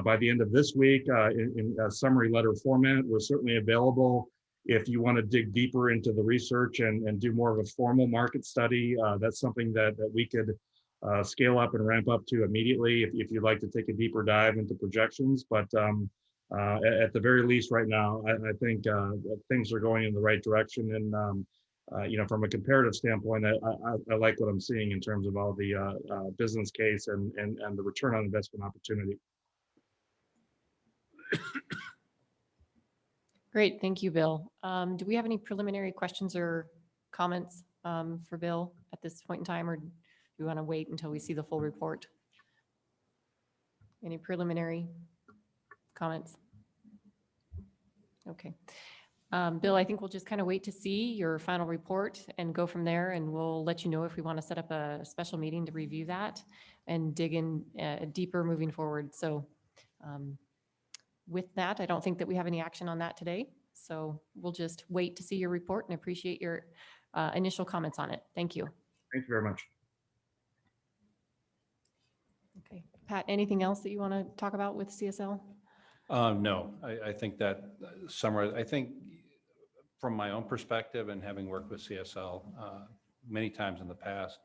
by the end of this week in a summary letter format. We're certainly available if you want to dig deeper into the research and do more of a formal market study. That's something that we could scale up and ramp up to immediately if you'd like to take a deeper dive into projections. But at the very least right now, I think that things are going in the right direction. And from a comparative standpoint, I like what I'm seeing in terms of all the business case and the return on investment opportunity. Great, thank you, Bill. Do we have any preliminary questions or comments for Bill at this point in time, or do we want to wait until we see the full report? Any preliminary comments? Okay. Bill, I think we'll just kind of wait to see your final report and go from there, and we'll let you know if we want to set up a special meeting to review that and dig in deeper moving forward. So with that, I don't think that we have any action on that today. So we'll just wait to see your report and appreciate your initial comments on it. Thank you. Thank you very much. Okay. Pat, anything else that you want to talk about with CSL? No, I think that summary, I think from my own perspective and having worked with CSL many times in the past,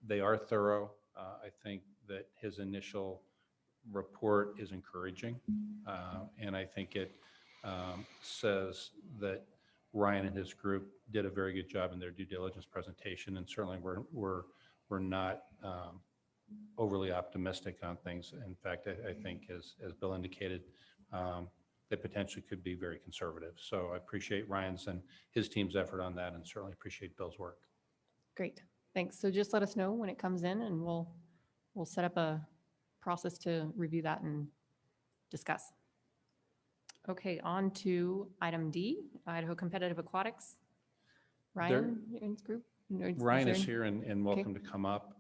they are thorough. I think that his initial report is encouraging. And I think it says that Ryan and his group did a very good job in their due diligence presentation. And certainly we're not overly optimistic on things. In fact, I think as Bill indicated, they potentially could be very conservative. So I appreciate Ryan's and his team's effort on that, and certainly appreciate Bill's work. Great, thanks. So just let us know when it comes in, and we'll set up a process to review that and discuss. Okay, on to item D, Idaho Competitive Aquatics. Ryan, Aaron's group? Ryan is here and welcome to come up.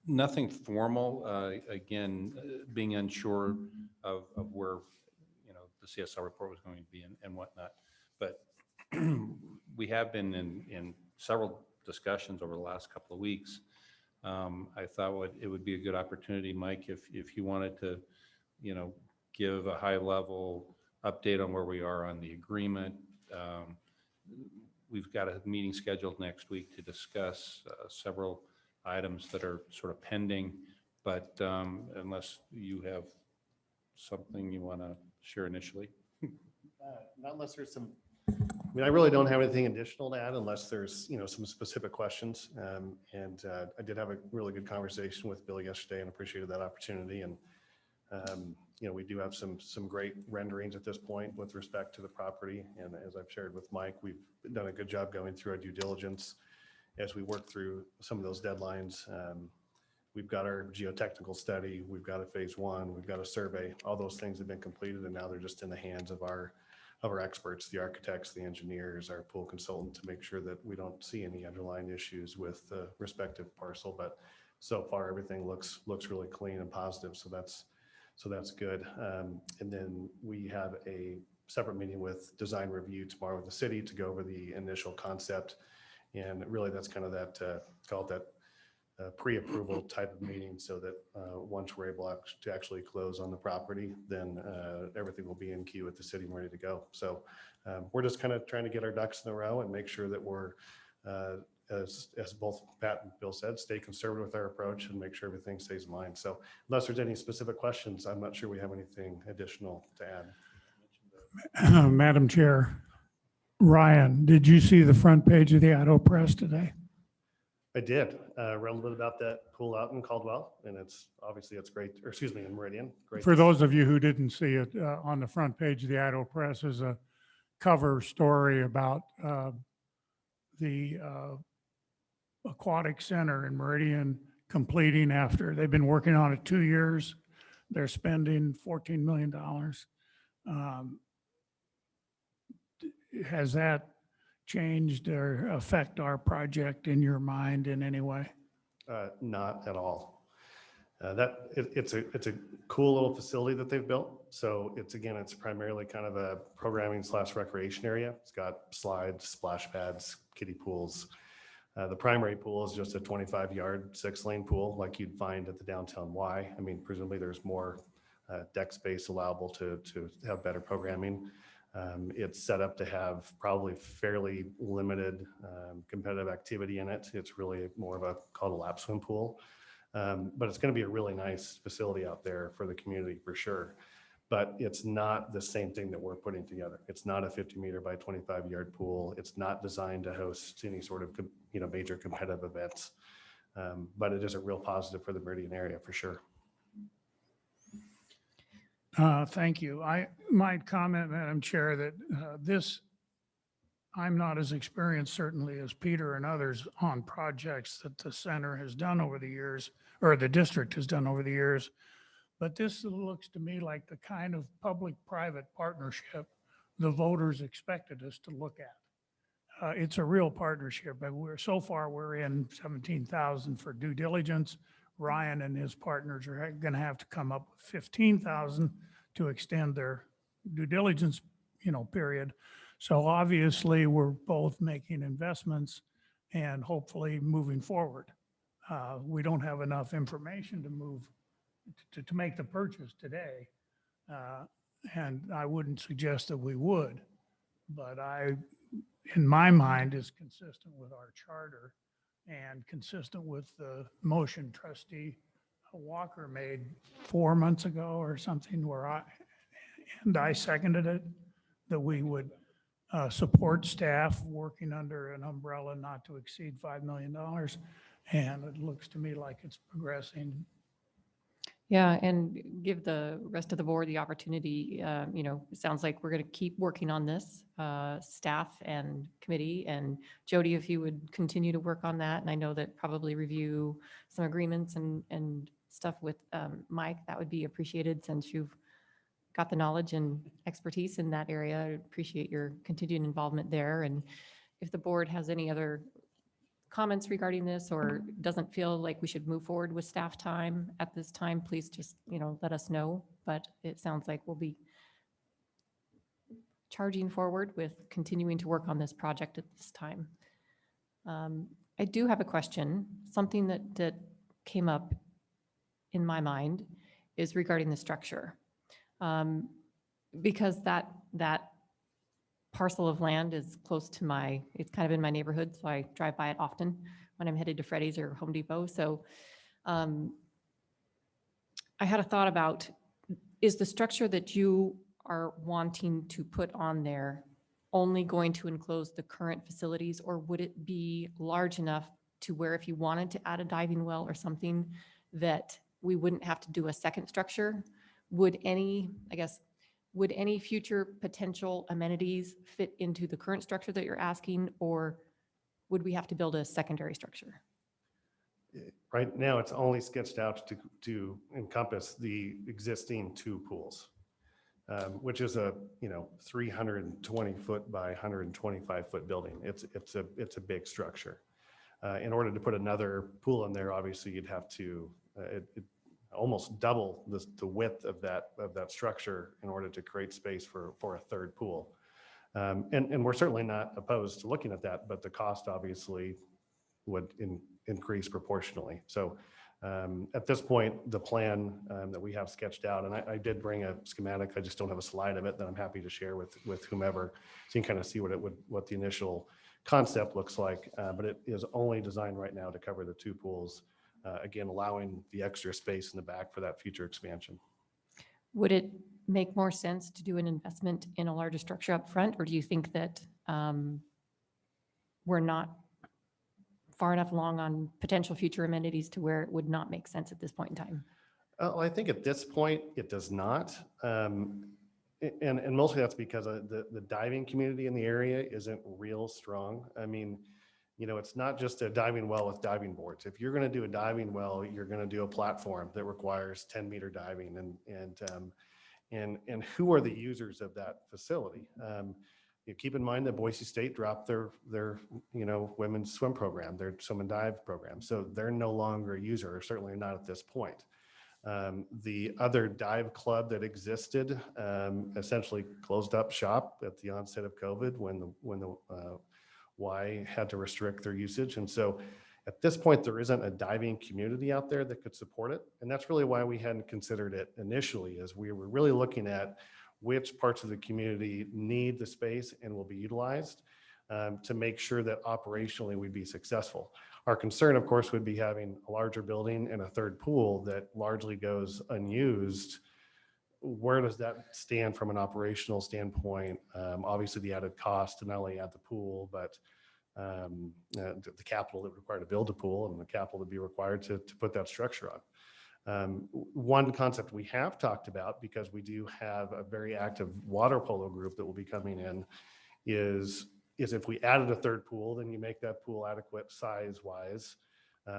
Nothing formal, again, being unsure of where the CSL report was going to be and whatnot. But we have been in several discussions over the last couple of weeks. I thought it would be a good opportunity, Mike, if you wanted to, give a high level update on where we are on the agreement. We've got a meeting scheduled next week to discuss several items that are sort of pending, but unless you have something you want to share initially. Not unless there's some, I mean, I really don't have anything additional to add unless there's, some specific questions. I did have a really good conversation with Bill yesterday and appreciated that opportunity. And, we do have some great renderings at this point with respect to the property. And as I've shared with Mike, we've done a good job going through our due diligence as we work through some of those deadlines. We've got our geotechnical study, we've got a phase 1, we've got a survey. All those things have been completed, and now they're just in the hands of our experts, the architects, the engineers, our pool consultant, to make sure that we don't see any underlying issues with the respective parcel. But so far, everything looks really clean and positive. So that's good. And then we have a separate meeting with design review tomorrow with the city to go over the initial concept. And really, that's kind of that, call it that pre-approval type of meeting, so that once we're able to actually close on the property, then everything will be in queue at the city and ready to go. So we're just kind of trying to get our ducks in a row and make sure that we're, as both Pat and Bill said, stay conservative with our approach and make sure everything stays in line. So unless there's any specific questions, I'm not sure we have anything additional to add. Madam Chair, Ryan, did you see the front page of the Idaho Press today? I did. Read a little bit about that pool out in Caldwell, and it's great, or excuse me, in Meridian. Great. For those of you who didn't see it, on the front page of the Idaho Press is a cover story about the aquatic center in Meridian completing after they've been working on it 2 years. They're spending $14 million. Has that changed or affect our project in your mind in any way? Not at all. It's a cool little facility that they've built. So it's primarily kind of a programming / recreation area. It's got slides, splash pads, kiddie pools. The primary pool is just a 25-yard 6-lane pool like you'd find at the downtown Y. I mean, presumably there's more deck space allowable to have better programming. It's set up to have probably fairly limited competitive activity in it. It's really more of called a lap swim pool. But it's going to be a really nice facility out there for the community for sure. But it's not the same thing that we're putting together. It's not a 50-meter by 25-yard pool. It's not designed to host any sort of major competitive events. But it is a real positive for the Meridian area for sure. Thank you. I might comment, Madam Chair, that I'm not as experienced certainly as Peter and others on projects that the center has done over the years, or the district has done over the years. But this looks to me like the kind of public-private partnership the voters expected us to look at. It's a real partnership, but so far we're in 17,000 for due diligence. Ryan and his partners are going to have to come up with 15,000 to extend their due diligence, period. So obviously we're both making investments and hopefully moving forward. We don't have enough information to move to make the purchase today. And I wouldn't suggest that we would, but in my mind, is consistent with our charter and consistent with the motion Trustee Walker made 4 months ago or something, where I seconded it, that we would support staff working under an umbrella not to exceed $5 million. And it looks to me like it's progressing. Yeah, and give the rest of the board the opportunity. It sounds like we're going to keep working on this, staff and committee. And Jody, if you would continue to work on that, and I know that probably review some agreements and stuff with Mike, that would be appreciated since you've got the knowledge and expertise in that area. I appreciate your continued involvement there. And if the board has any other comments regarding this or doesn't feel like we should move forward with staff time at this time, please just, let us know. But it sounds like we'll be charging forward with continuing to work on this project at this time. I do have a question. Something that came up in my mind is regarding the structure. Because that parcel of land is close to it's kind of in my neighborhood, so I drive by it often when I'm headed to Freddy's or Home Depot. So I had a thought about, is the structure that you are wanting to put on there only going to enclose the current facilities, or would it be large enough to where if you wanted to add a diving well or something, that we wouldn't have to do a second structure? Would any future potential amenities fit into the current structure that you're asking, or would we have to build a secondary structure? Right now, it's only sketched out to encompass the existing 2 pools, which is a 320 foot by 125 foot building. It's a big structure. In order to put another pool in there, obviously you'd have to almost double the width of that structure in order to create space for a third pool. And we're certainly not opposed to looking at that, but the cost obviously would increase proportionally. So at this point, the plan that we have sketched out, and I did bring a schematic, I just don't have a slide of it that I'm happy to share with whomever, so you can kind of see what the initial concept looks like. But it is only designed right now to cover the 2 pools, again, allowing the extra space in the back for that future expansion. Would it make more sense to do an investment in a larger structure up front, or do you think that we're not far enough along on potential future amenities to where it would not make sense at this point in time? I think at this point, it does not. And mostly that's because the diving community in the area isn't real strong. I mean, it's not just a diving well with diving boards. If you're going to do a diving well, you're going to do a platform that requires 10-meter diving. And who are the users of that facility? Keep in mind that Boise State dropped their women's swim program, their swim and dive program. So they're no longer a user, or certainly not at this point. The other dive club that existed essentially closed up shop at the onset of COVID when the Y had to restrict their usage. And so at this point, there isn't a diving community out there that could support it. And that's really why we hadn't considered it initially, as we were really looking at which parts of the community need the space and will be utilized to make sure that operationally we'd be successful. Our concern, of course, would be having a larger building and a third pool that largely goes unused. Where does that stand from an operational standpoint? Obviously, the added cost to not only add the pool, but the capital that would require to build a pool and the capital to be required to put that structure on. One concept we have talked about, because we do have a very active water polo group that will be coming in, is if we added a third pool, then you make that pool adequate size-wise,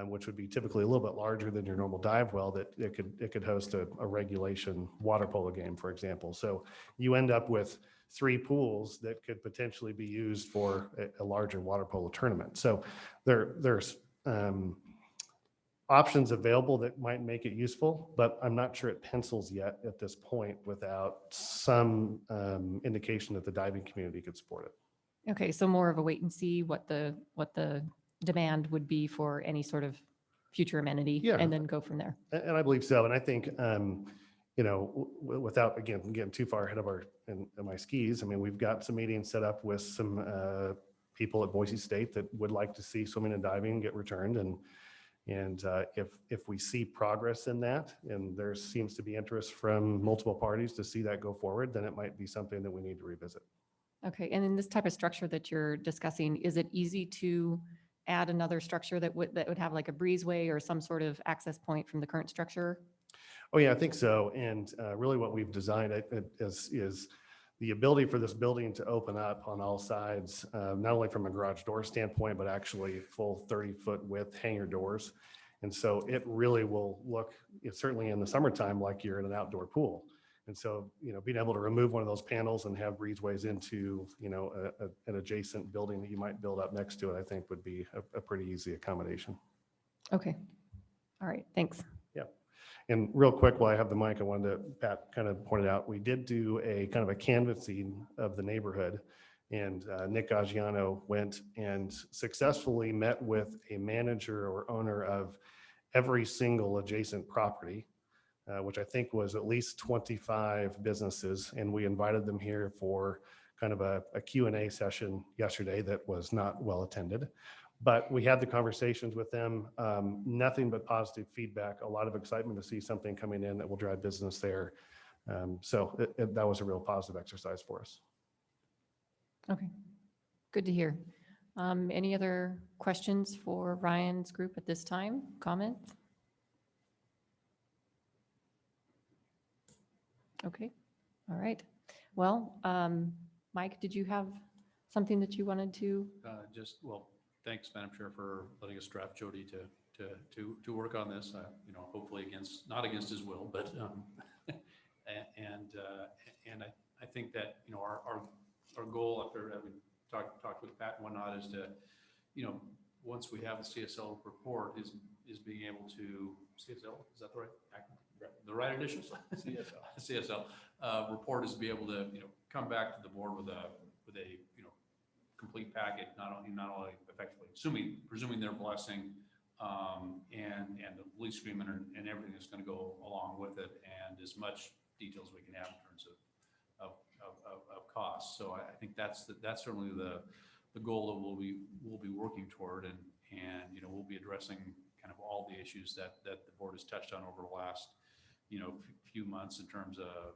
which would be typically a little bit larger than your normal dive well, that it could host a regulation water polo game, for example. So you end up with 3 pools that could potentially be used for a larger water polo tournament. So there's options available that might make it useful, but I'm not sure it pencils yet at this point without some indication that the diving community could support it. Okay, so more of a wait and see what the demand would be for any sort of future amenity, Yeah. and then go from there. And I believe so. And I think, without, again, getting too far ahead of my skis, I mean, we've got some meetings set up with some people at Boise State that would like to see swimming and diving get returned. And if we see progress in that, and there seems to be interest from multiple parties to see that go forward, then it might be something that we need to revisit. Okay, and in this type of structure that you're discussing, is it easy to add another structure that would have like a breezeway or some sort of access point from the current structure? Oh yeah, I think so. And really what we've designed is the ability for this building to open up on all sides, not only from a garage door standpoint, but actually full 30-foot width hangar doors. And so it really will look, certainly in the summertime, like you're in an outdoor pool. And so, being able to remove one of those panels and have breezeways into, an adjacent building that you might build up next to it, I think would be a pretty easy accommodation. Okay, all right, thanks. Yeah. And real quick, while I have the mic, I wanted to, Pat kind of pointed out, we did do a kind of a canvassing of the neighborhood. And Nick Aggiano went and successfully met with a manager or owner of every single adjacent property, which I think was at least 25 businesses. And we invited them here for kind of a Q&A session yesterday that was not well attended. But we had the conversations with them, nothing but positive feedback, a lot of excitement to see something coming in that will drive business there. So that was a real positive exercise for us. Okay, good to hear. Any other questions for Ryan's group at this time? Comments? Okay, all right. Well, Mike, did you have something that you wanted to? Well, thanks, Madam Chair, for letting us draft Jody to work on this, hopefully not against his will, but, and I think that, our goal after having talked with Pat and whatnot is to, once we have the CSL report is being able to, CSL, is that the right acronym? The right initials? CSL report is to be able to, come back to the board with a complete packet, not only effectively presuming their blessing, and the lease agreement and everything that's going to go along with it, and as much details we can have in terms of costs. So I think that's certainly the goal that we'll be working toward, and we'll be addressing kind of all the issues that the board has touched on over the last few months in terms of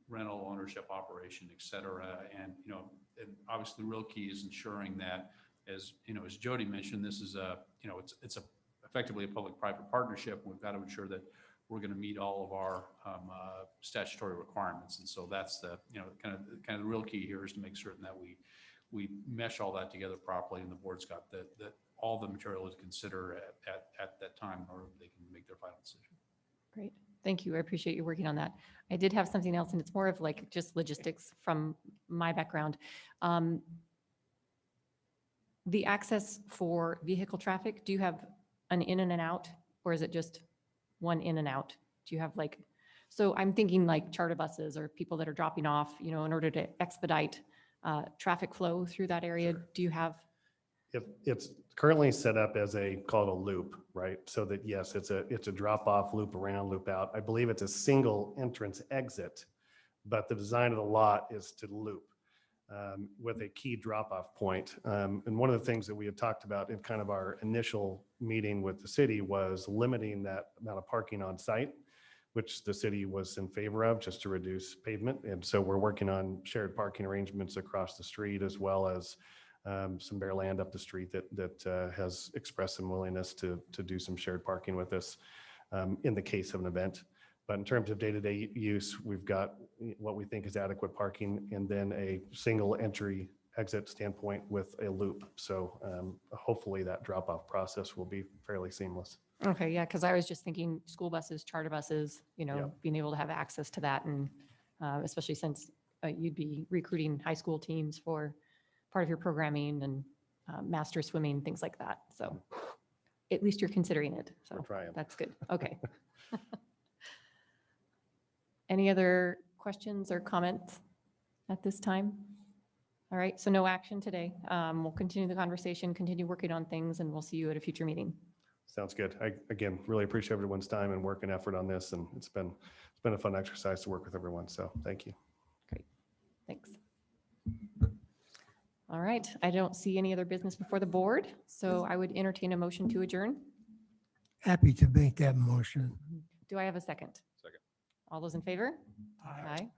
rental, ownership, operation, et cetera. And obviously the real key is ensuring that, as Jody mentioned, this is it's effectively a public-private partnership. We've got to ensure that we're going to meet all of our statutory requirements. And so that's the, kind of the real key here is to make certain that we mesh all that together properly, and the board's got that all the material to consider at that time in order they can make their final decision. Great. Thank you. I appreciate you working on that. I did have something else, and it's more of like just logistics from my background. The access for vehicle traffic, do you have an in and an out, or is it just one in and out? Do you have so I'm thinking like charter buses or people that are dropping off, in order to expedite traffic flow through that area. Sure. Do you have? It's currently set up as called a loop, right? So that, yes, it's a drop off, loop around, loop out. I believe it's a single entrance exit, but the design of the lot is to loop with a key drop off point. And one of the things that we had talked about in kind of our initial meeting with the city was limiting that amount of parking on site, which the city was in favor of, just to reduce pavement. And so we're working on shared parking arrangements across the street, as well as some bare land up the street that has expressed some willingness to do some shared parking with us in the case of an event. But in terms of day-to-day use, we've got what we think is adequate parking, and then a single entry exit standpoint with a loop. So hopefully that drop-off process will be fairly seamless. Okay, yeah, because I was just thinking school buses, charter buses, being able to have access to that, and especially since you'd be recruiting high school teams for part of your programming and master swimming, things like that. So at least you're considering it. So We're trying. that's good. Okay. Any other questions or comments at this time? All right, so no action today. We'll continue the conversation, continue working on things, and we'll see you at a future meeting. Sounds good. I, again, really appreciate everyone's time and work and effort on this, and it's been a fun exercise to work with everyone. So thank you. Great, thanks. All right, I don't see any other business before the board, so I would entertain a motion to adjourn. Happy to make that motion. Do I have a second? Second. All those in favor? Aye. Aye.